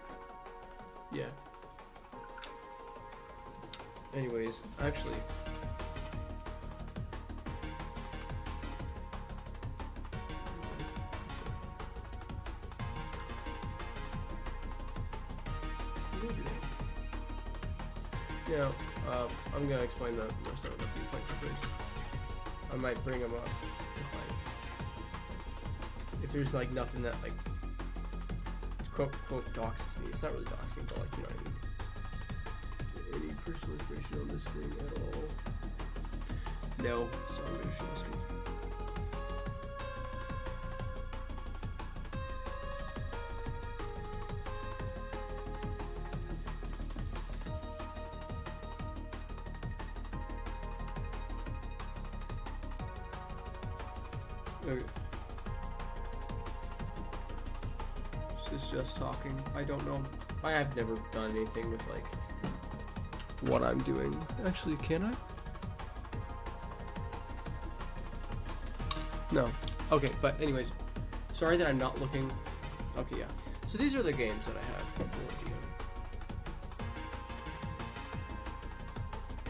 yeah. Anyways, actually... Now, I'm gonna explain the rest of it first. I might bring them up if there's like nothing that like quote doxes me. It's not really doxing, but like, you know what I mean. Any personal information on this thing at all? No, so I'm gonna show the screen. Okay. This is just talking. I don't know. I have never done anything with like what I'm doing. Actually, can I? No. Okay, but anyways, sorry that I'm not looking. Okay, yeah. So these are the games that I have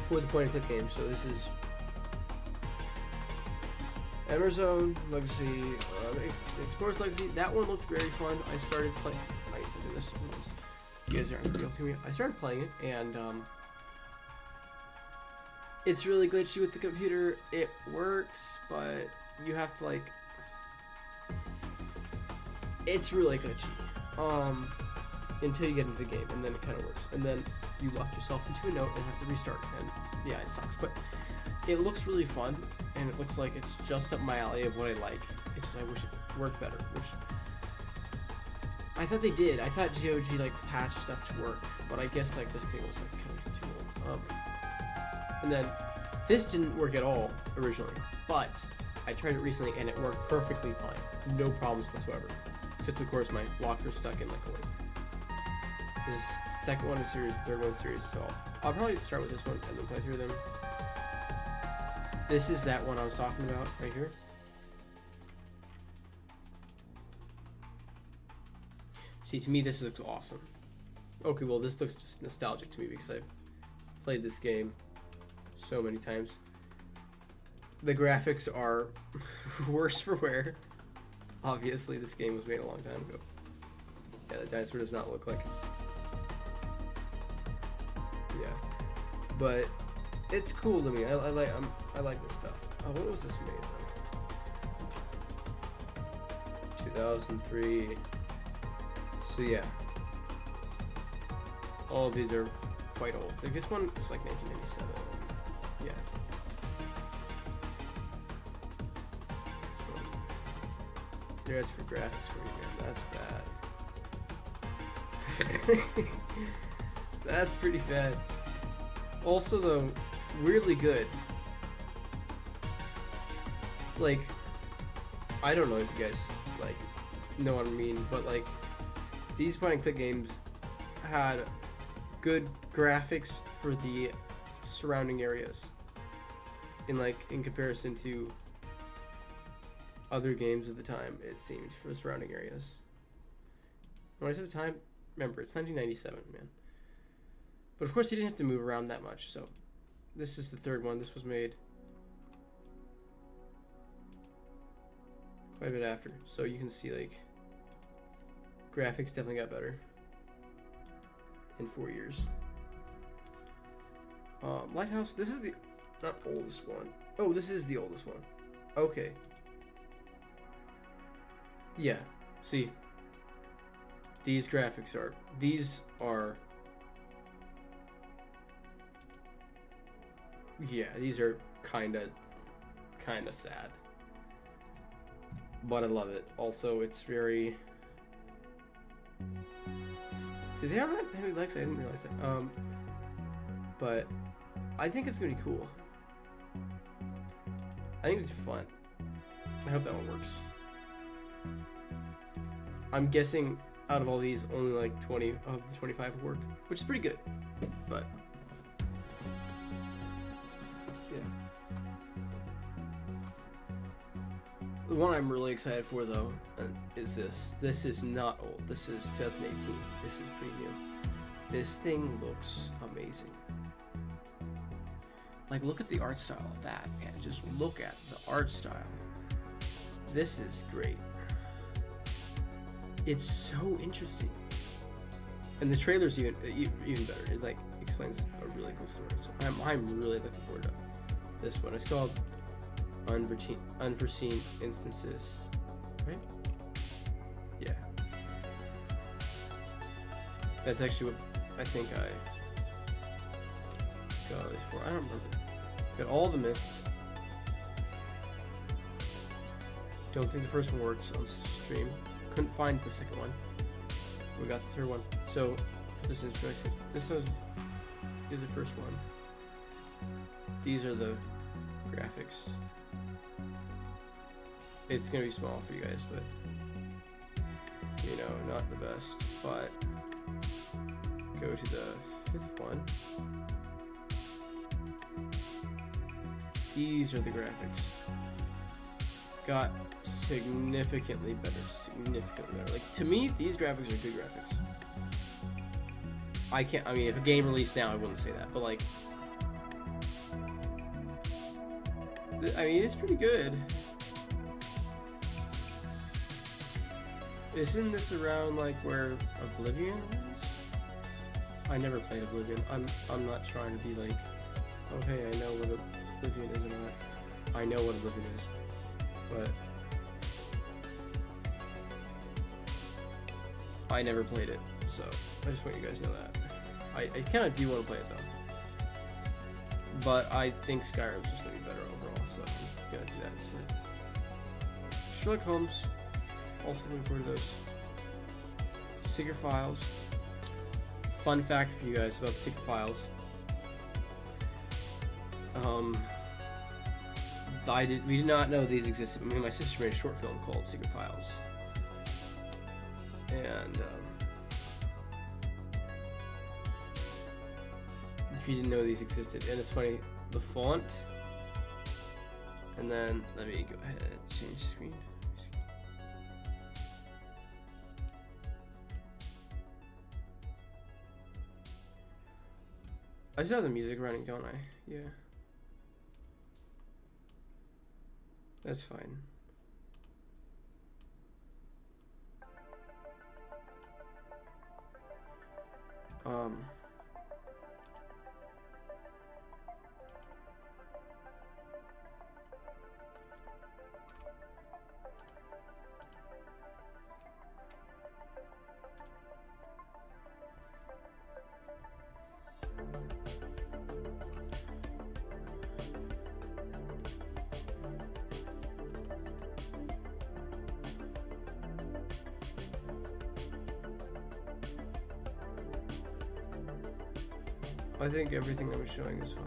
for the point and click game. So this is Emerzone Legacy, Explorers Legacy. That one looked very fun. I started playing. I used to do this. You guys aren't real to me. I started playing it, and it's really glitchy with the computer. It works, but you have to like. It's really glitchy. Until you get into the game, and then it kind of works, and then you lock yourself into a note and have to restart. And yeah, it sucks, but it looks really fun. And it looks like it's just up my alley of what I like. It's just I wish it worked better. Which I thought they did. I thought GOG like patched stuff to work, but I guess like this thing was like kind of too old. And then this didn't work at all originally, but I tried it recently and it worked perfectly fine, no problems whatsoever. Except of course my locker's stuck in like always. This is the second one in series, third one in series, so I'll probably start with this one and then play through them. This is that one I was talking about right here. See, to me, this looks awesome. Okay, well, this looks just nostalgic to me because I've played this game so many times. The graphics are worse for wear. Obviously, this game was made a long time ago. Yeah, the dinosaur does not look like it's... Yeah. But... it's cool to me. I like this stuff. Oh, what was this made of? 2003. So yeah, all of these are quite old. Like this one is like 1997. Yeah. Yeah, it's for graphics for you, man. That's bad. That's pretty bad. Also, though, weirdly good. Like, I don't know if you guys like know what I mean, but like these point and click games had good graphics for the surrounding areas in comparison to other games of the time, it seemed, for the surrounding areas. When I say the time, remember, it's 1997, man. But of course, you didn't have to move around that much, so this is the third one. This was made quite a bit after, so you can see, like, graphics definitely got better in 4 years. Lighthouse, this is the not oldest one. Oh, this is the oldest one. Okay. Yeah, see, these graphics are, yeah, these are kinda sad, but I love it. Also, it's very, do they have heavy legs? I didn't realize that. But I think it's gonna be cool. I think it's fun. I hope that one works. I'm guessing out of all these, only like 20 of the 25 will work, which is pretty good. But yeah, the one I'm really excited for though is this. This is not old. This is 2018. This is pretty new. This thing looks amazing. Like, look at the art style of that, man. Just look at the art style. This is great. It's so interesting. And the trailer's even better. It, like, explains a really cool story. So I'm really looking forward to this one. It's called Unforeseen Instances, right? Yeah. That's actually what I think I got at least for. I don't remember. Got all the mists. Don't think the first one works on stream. Couldn't find the second one. We got the third one. So this is the first one. These are the graphics. It's gonna be small for you guys, but you know, not the best. But go to the fifth one. These are the graphics. Got significantly better. Like, to me, these graphics are good graphics. I mean, if a game released now, I wouldn't say that, but like, I mean, it's pretty good. Isn't this around like where Oblivion was? I never played Oblivion. I'm not trying to be like, oh hey, I know what Oblivion is or not. I know what Oblivion is, but I never played it, so I just want you guys to know that. I kind of do want to play it though, but I think Skyrim's just gonna be better overall, so I'm gonna do that instead. Sherlock Holmes, also looking forward to those. Secret Files. Fun fact for you guys about the Secret Files. We did not know these existed. Me and my sister made a short film called Secret Files. And if you didn't know these existed, and it's funny, the font, and then let me go ahead and change the screen. I still have the music running, don't I? Yeah. That's fine. I think everything I'm showing is fine.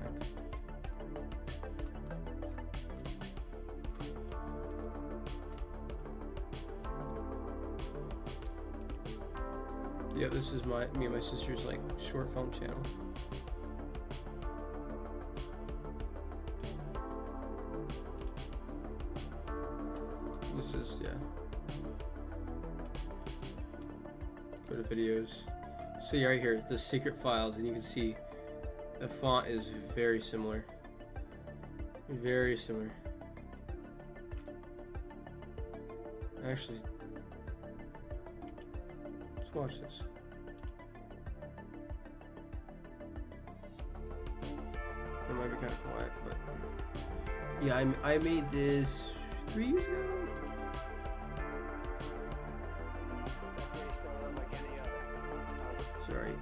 this is me and my sister's like short film channel. This is, yeah. Go to videos. See right here, the secret files, and you can see the font is very similar. Very similar. Actually, let's watch this. It might be kind of quiet, but yeah, I made this 3 years ago. Sorry.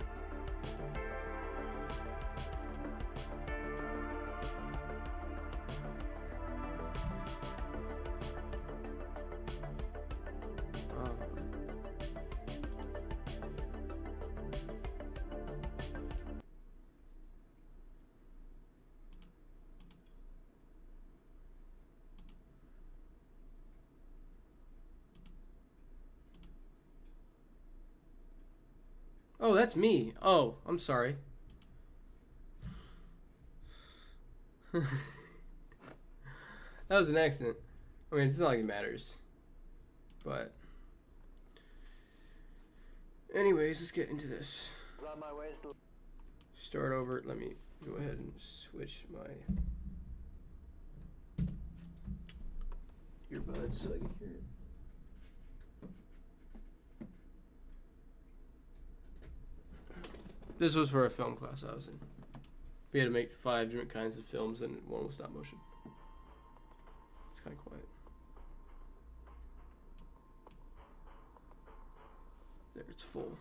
Oh, that's me. Oh, I'm sorry. That was an accident. I mean, it's not like it matters. But anyways, let's get into this. Start over. Let me go ahead and switch my earbuds so I can hear it. This was for a film class I was in. We had to make 5 different kinds of films, and one was stop motion. It's kind of quiet. There, it's full.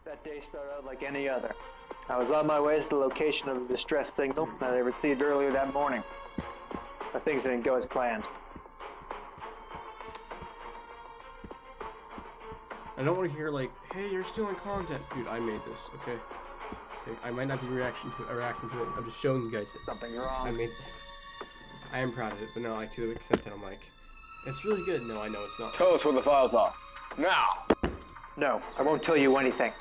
That day started out like any other. I was on my way to the location of the distress signal that I received earlier that morning. But things didn't go as planned. I don't want to hear like, "Hey, you're stealing content." Dude, I made this, okay? Okay, I might not be reacting to it. I'm just showing you guys it. Something wrong. I made this. I am proud of it, but no, like to the extent that I'm like, it's really good. No, I know it's not. Tell us where the files are. Now! No, I won't tell you anything.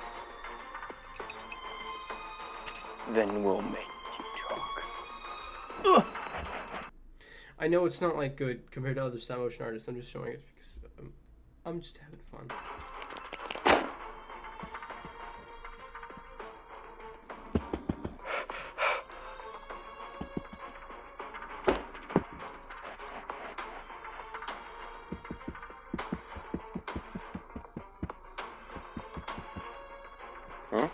Then we'll make you talk. Ugh! I know it's not like good compared to other stop motion artists. I'm just showing it because I'm just having fun. Huh?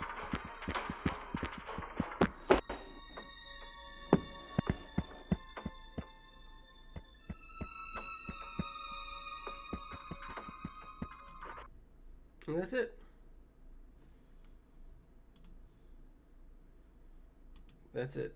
And that's it. That's it.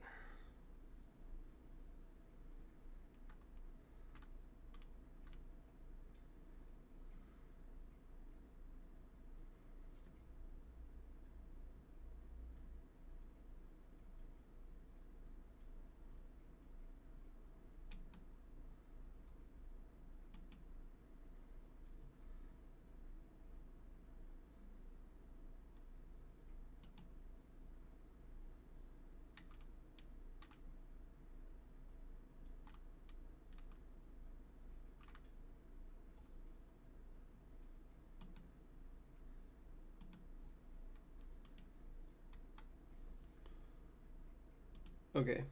Okay.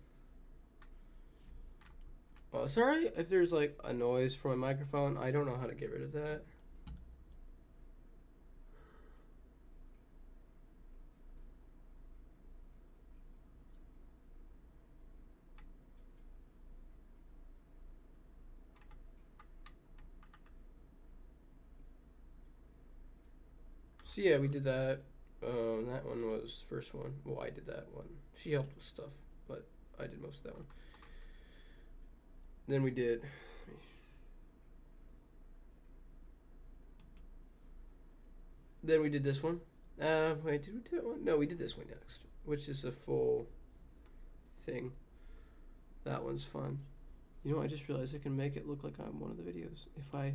Sorry if there's like a noise from my microphone. I don't know how to get rid of that. So yeah, we did that. That one was the first one. Well, I did that one. She helped with stuff, but I did most of that one. Then we did. Then we did this one. Wait, did we do that one? No, we did this one next, which is a full thing. That one's fun. You know, I just realized I can make it look like I'm one of the videos if I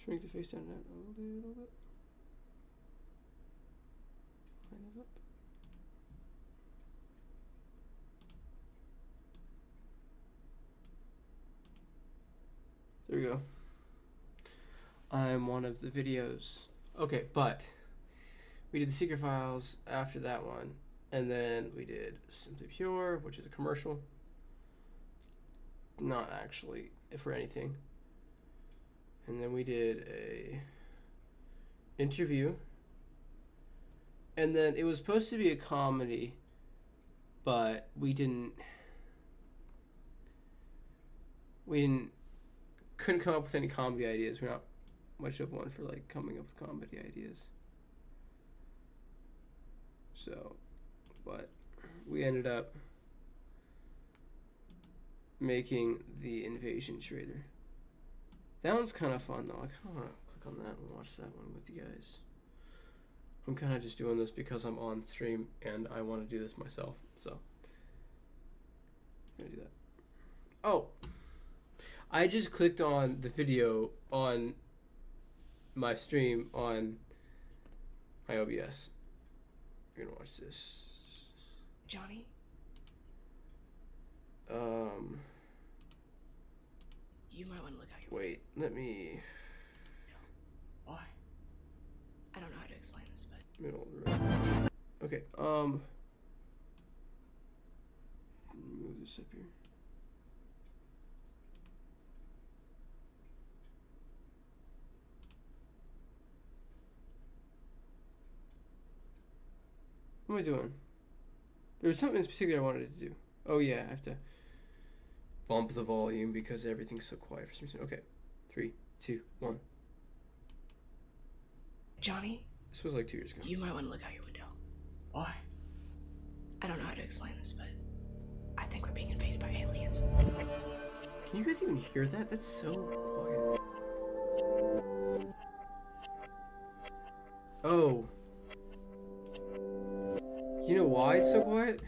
Shrink the face down and out a little bit. Line it up. There we go. I'm one of the videos. Okay, but we did the secret files after that one, and then we did Simply Pure, which is a commercial. Not actually for anything. And then we did a interview. And then it was supposed to be a comedy, but we couldn't come up with any comedy ideas. We're not much of one for like coming up with comedy ideas. So, but we ended up making the invasion trailer. That one's kind of fun though. I kind of want to click on that and watch that one with you guys. I'm kind of just doing this because I'm on stream and I want to do this myself. So, I'm gonna do that. Oh, I just clicked on the video on my stream on my OBS. You're gonna watch this. Johnny? You might want to look out your Wait, let me... Why? I don't know how to explain this, but... Middle of the road. Okay, move this up here. What am I doing? There was something in particular I wanted to do. Oh yeah, I have to bump the volume because everything's so quiet for some reason. Okay, 3, 2, 1. Johnny? This was like 2 years ago. You might want to look out your window. Why? I don't know how to explain this, but I think we're being invaded by aliens. Can you guys even hear that? That's so quiet. Oh. You know why it's so quiet?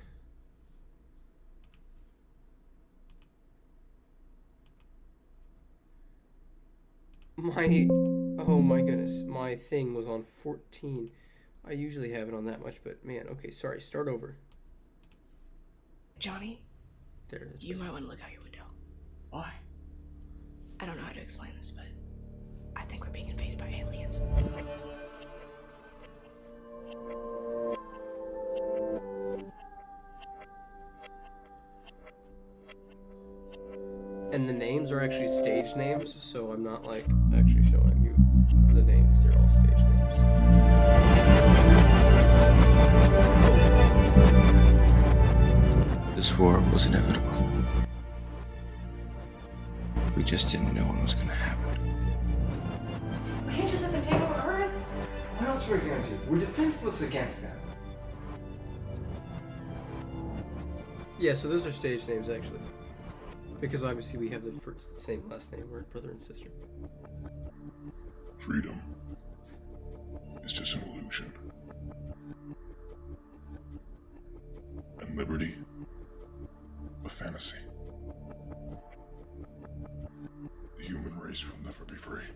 Oh my goodness, my thing was on 14. I usually have it on that much, but man, okay, sorry, start over. Johnny? There. You might want to look out your window. Why? I don't know how to explain this, but I think we're being invaded by aliens. And the names are actually stage names, so I'm not like actually showing you the names. They're all stage names. This war was inevitable. We just didn't know when it was gonna happen. We can't just let them take over Earth. What else are we gonna do? We're defenseless against them. Yeah, so those are stage names actually. Because obviously we have the same last name. We're brother and sister. Freedom is just an illusion. And liberty, a fantasy. The human race will never be free.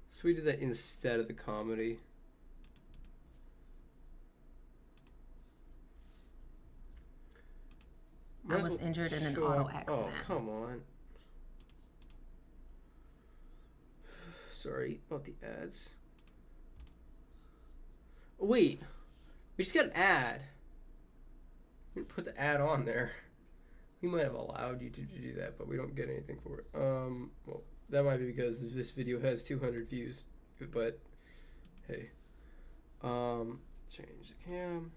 So we did that instead of the comedy. I was injured in an auto accident. Oh, come on. Sorry about the ads. Oh, wait. We just got an ad. We didn't put the ad on there. We might have allowed you to do that, but we don't get anything for it. Well, that might be because this video has 200 views. But, hey. Change the cam.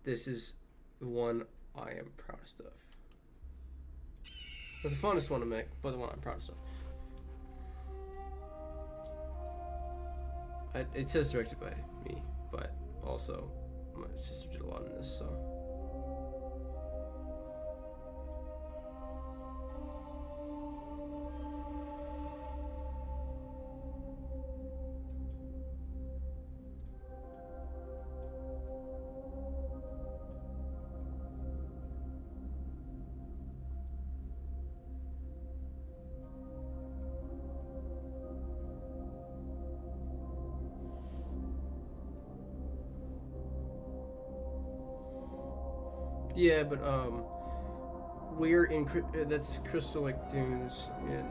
This is the one I am proudest of. Not the funnest one to make, but the one I'm proudest of. It says directed by me, but also my sister did a lot in this, so. Yeah, but we're in that's Crystal Lake Dunes in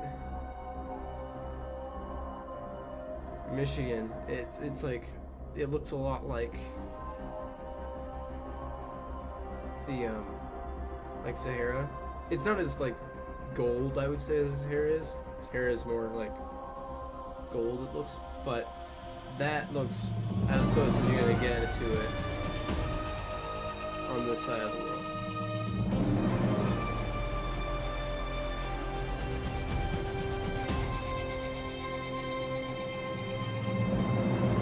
Michigan. It's like it looks a lot like the like Sahara. It's not as like gold, I would say, as Sahara is. Sahara is more like gold, it looks, but that looks as close as you're gonna get to it on this side of the world.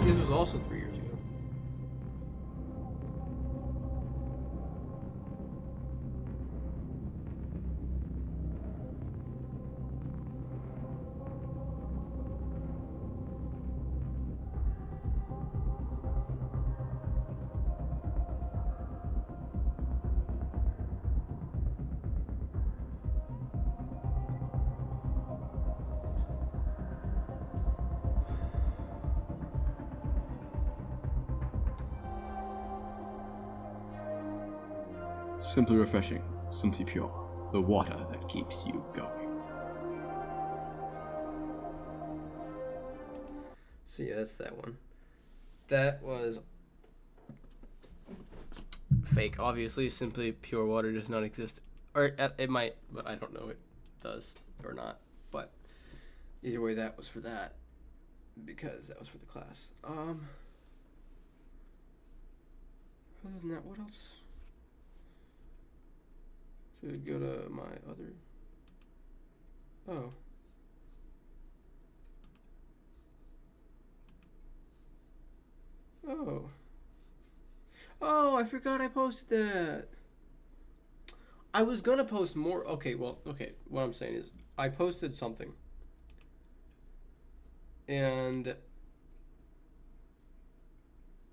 This was also 3 years ago. Simply refreshing, simply pure. The water that keeps you going. So yeah, that's that one. That was fake, obviously. Simply pure water does not exist. Or it might, but I don't know it does or not. But either way, that was for that. Because that was for the class. Other than that, what else? Could go to my other. Oh. Oh. Oh, I forgot I posted that. I was gonna post more. Okay, well, okay. What I'm saying is, I posted something. And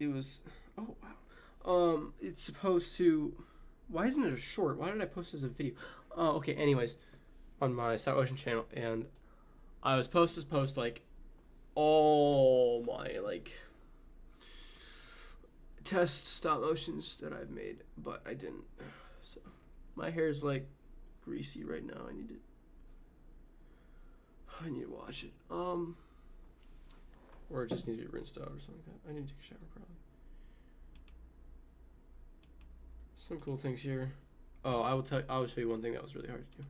it was. Oh, wow. It's supposed to. Why isn't it a short? Why did I post it as a video? Oh, okay. Anyways, on my South Ocean channel, and I was supposed to post like all my like test stop motions that I've made, but I didn't. So my hair's like greasy right now. I need to watch it. Or it just needs to be rinsed out or something like that. I need to take a shower probably. Some cool things here. Oh, I will show you one thing that was really hard to do.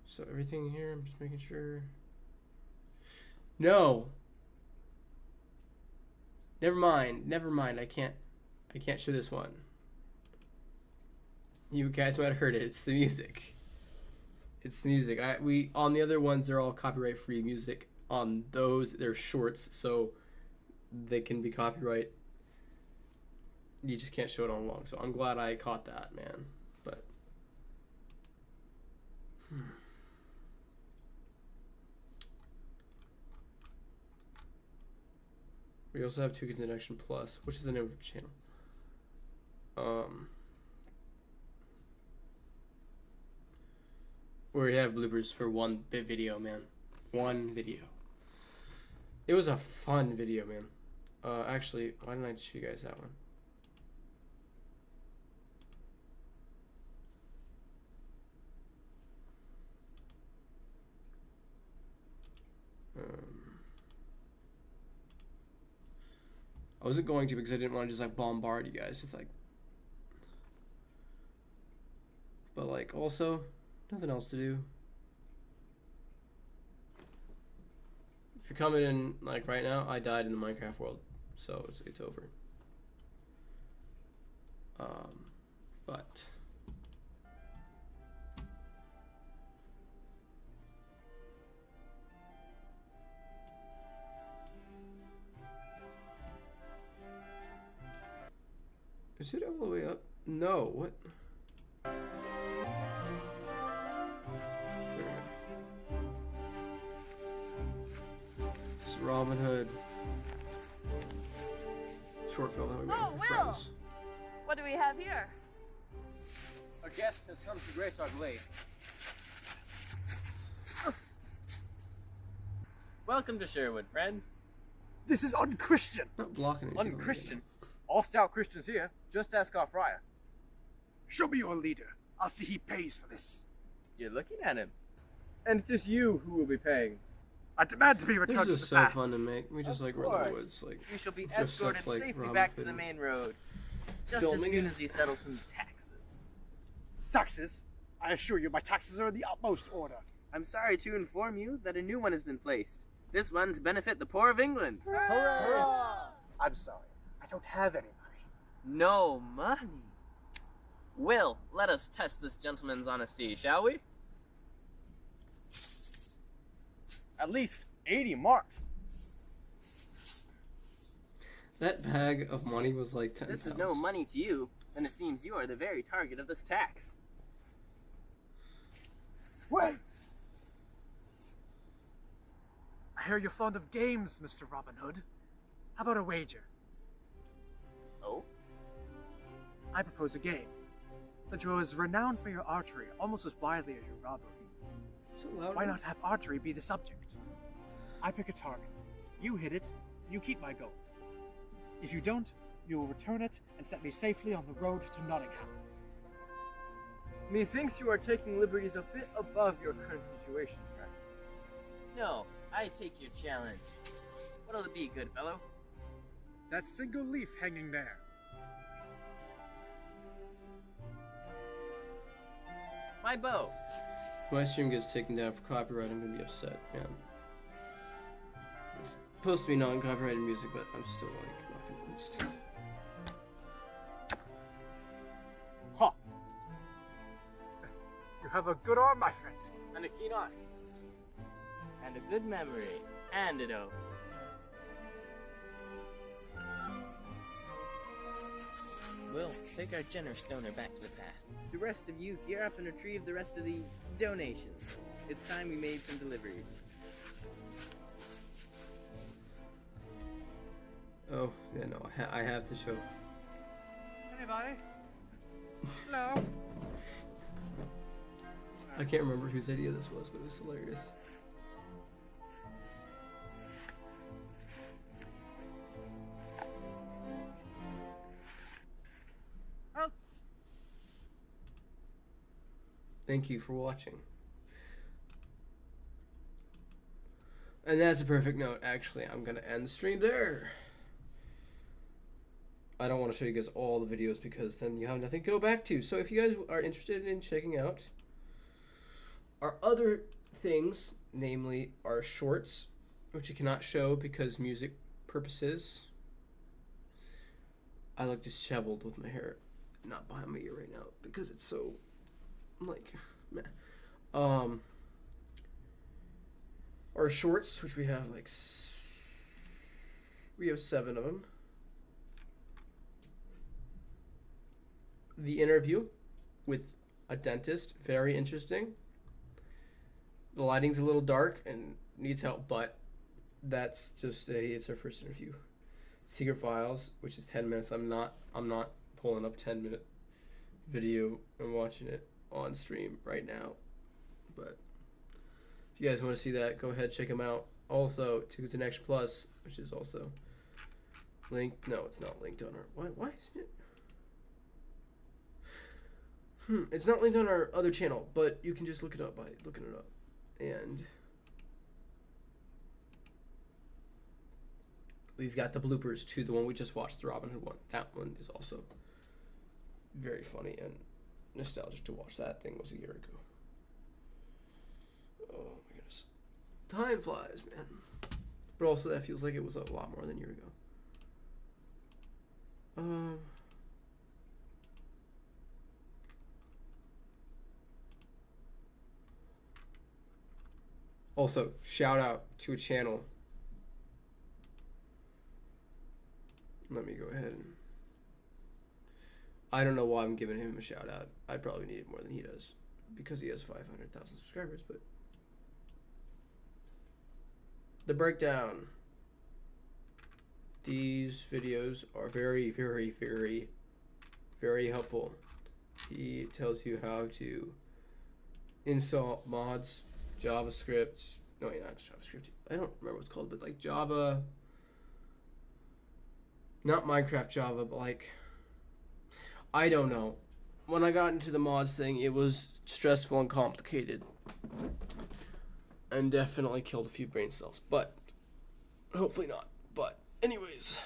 So everything here, I'm just making sure. No. Never mind. I can't show this one. You guys might have heard it. It's the music. It's the music. We on the other ones, they're all copyright free music. On those, they're shorts, so they can be copyright. You just can't show it on long, so I'm glad I caught that, man. But we also have Two Kids in Action Plus, which is the name of the channel. Where we have bloopers for one bit video, man. One video. It was a fun video, man. Actually, why didn't I show you guys that one? I wasn't going to because I didn't want to just like bombard you guys with like, but like also nothing else to do. If you're coming in like right now, I died in the Minecraft world, so it's over. But is it all the way up? No, what? It's Robin Hood. Short film that we made for friends. What do we have here? Our guest has come to grace our blade. Welcome to Sherwood, friend. This is unchristian. Not blocking it. Unchristian? All stout Christians here. Just ask our friar. Show me your leader. I'll see he pays for this. You're looking at him. And it is you who will be paying. I demand to be returned This to is the so path. fun to make. We just like run in the woods, like You shall be dressed escorted up like safely Robin back to Hood the and- main road. Just Filming as soon it. as we settle some taxes. Taxes? I assure you, my taxes are in the utmost order. I'm sorry to inform you that a new one has been placed. This one to benefit the poor of England. Hurrah! I'm sorry. I don't have any money. No money. Will, let us test this gentleman's honesty, shall we? At least 80 marks. That bag of money was like 10 This pounds. is no money to you, and it seems you are the very target of this tax. Wait! I hear you're fond of games, Mr. Robin Hood. How about a wager? Oh? I propose a game. Since you're as renowned for your archery almost as widely as your robbery, So loud. why not have archery be the subject? I pick a target. You hit it, you keep my gold. If you don't, you will return it and set me safely on the road to Nottingham. Methinks you are taking liberties a bit above your current situation, friend. No, I take your challenge. What'll it be, good fellow? That single leaf hanging there. My bow. If my stream gets taken down for copyright, I'm gonna be upset, man. It's supposed to be non-copyrighted music, but I'm still like not convinced. Ha! You have a good arm, my friend, and a keen eye. And a good memory. And it oh. We'll take our generous donor back to the path. The rest of you gear up and retrieve the rest of the donations. It's time we made some deliveries. Oh, yeah, no, I have to show. Anybody? Hello? I can't remember whose idea this was, but it's hilarious. Well, Thank you for watching. And that's a perfect note. Actually, I'm going to end the stream there. I don't want to show you guys all the videos because then you have nothing to go back to. So if you guys are interested in checking out our other things, namely our shorts, which you cannot show because music purposes. I look disheveled with my hair not behind my ear right now because it's so like meh. Our shorts, which we have like we have 7 of them. The interview with a dentist, very interesting. The lighting's a little dark and needs help, but that's just it's our first interview. Secret Files, which is 10 minutes. I'm not pulling up 10-minute video and watching it on stream right now. But if you guys want to see that, go ahead, check them out. Also, Tickets in Action Plus, which is also linked. No, it's not linked on our. Why isn't it? It's not linked on our other channel, but you can just look it up by looking it up. And we've got the bloopers to the one we just watched, the Robin Hood one. That one is also very funny and nostalgic to watch. That thing was a year ago. Oh my goodness. Time flies, man. But also that feels like it was a lot more than a year ago. Also, shout out to a channel. Let me go ahead and... I don't know why I'm giving him a shout out. I probably need it more than he does. Because he has 500,000 subscribers, but... The Breakdown. These videos are very, very, very, very helpful. He tells you how to install mods, JavaScript. No, not JavaScript. I don't remember what it's called, but like Java. Not Minecraft Java, but like, I don't know. When I got into the mods thing, it was stressful and complicated. And definitely killed a few brain cells, but hopefully not. But anyways,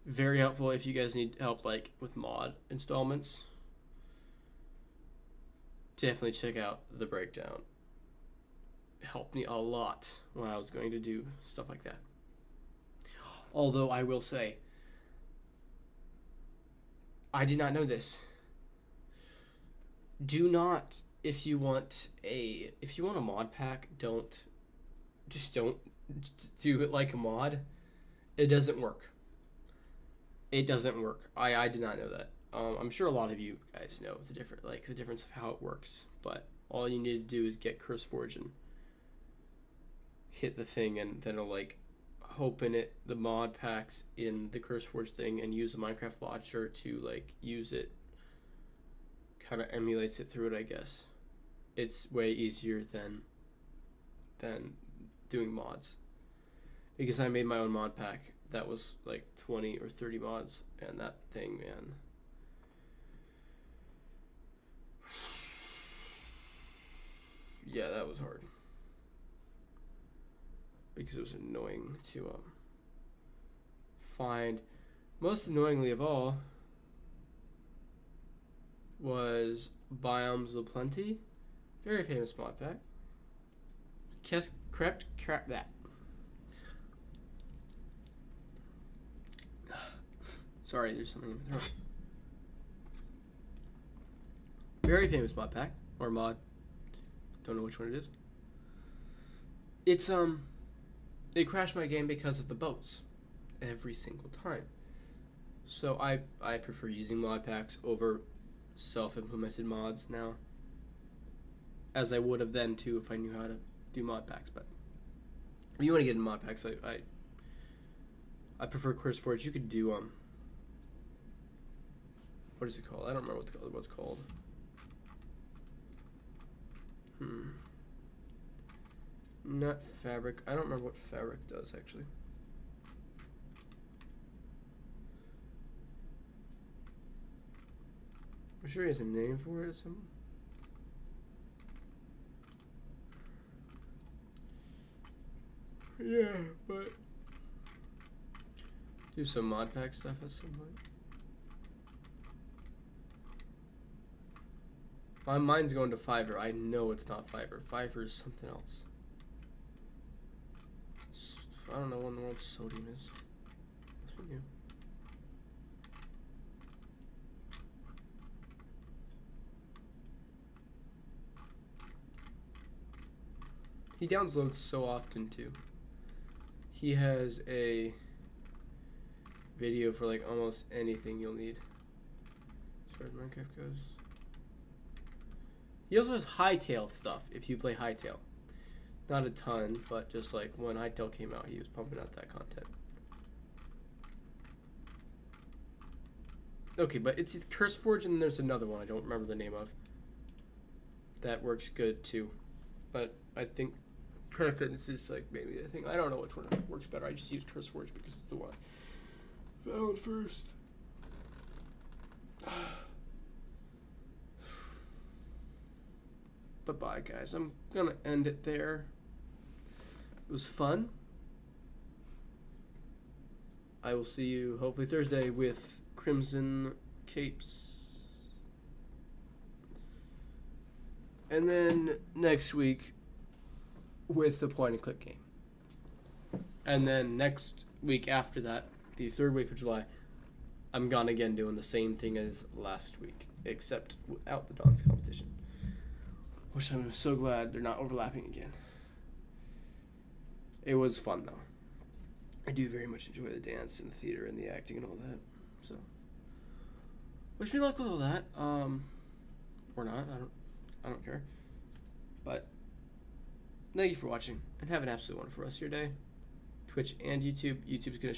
very helpful if you guys need help like with mod installments. Definitely check out the breakdown. It helped me a lot when I was going to do stuff like that. Although I will say, I did not know this. Do not, if you want a mod pack, don't do it like a mod. It doesn't work. It doesn't work. I did not know that. I'm sure a lot of you guys know the difference of how it works, but all you need to do is get CurseForge and hit the thing, and then it'll like open the mod packs in the CurseForge thing and use the Minecraft launcher to like use it. Kind of emulates it through it, I guess. It's way easier than doing mods, because I made my own mod pack that was like 20 or 30 mods, and that thing, man, yeah, that was hard because it was annoying to find. Most annoyingly of all was Biomes of Plenty, very famous mod pack. Crap that. Sorry, there's something in my throat. Very famous mod pack, or mod. Don't know which one it is. It's it crashed my game because of the boats every single time. So I prefer using mod packs over self-implemented mods now, as I would have then too if I knew how to do mod packs. But if you want to get in mod packs, I prefer CurseForge. You could do what is it called? I don't remember what it's called. Not Fabric. I don't remember what Fabric does actually. I'm sure he has a name for it or something. Yeah, but do some mod pack stuff at some point. My mind's going to Fiverr. I know it's not Fiverr. Fiverr is something else. I don't know what in the world sodium is. Must be new. He downloads so often too. He has a video for like almost anything you'll need as far as Minecraft goes. He also has Hytale stuff if you play Hytale. Not a ton, but just like when Hytale came out, he was pumping out that content. Okay, but it's CurseForge, and there's another one I don't remember the name of that works good too. But I think Prefitness is like maybe the thing. I don't know which one works better. I just use CurseForge because it's the one I found first. But bye, guys. I'm gonna end it there. It was fun. I will see you hopefully Thursday with Crimson Capes. And then next week with the point and click game. And then next week after that, the third week of July, I'm gone again doing the same thing as last week, except without the dance competition. Which I'm so glad they're not overlapping again. It was fun though. I do very much enjoy the dance and the theater and the acting and all that. So wish me luck with all that. Or not. I don't care. But thank you for watching and have an absolutely wonderful rest of your day. Twitch and YouTube. YouTube's gonna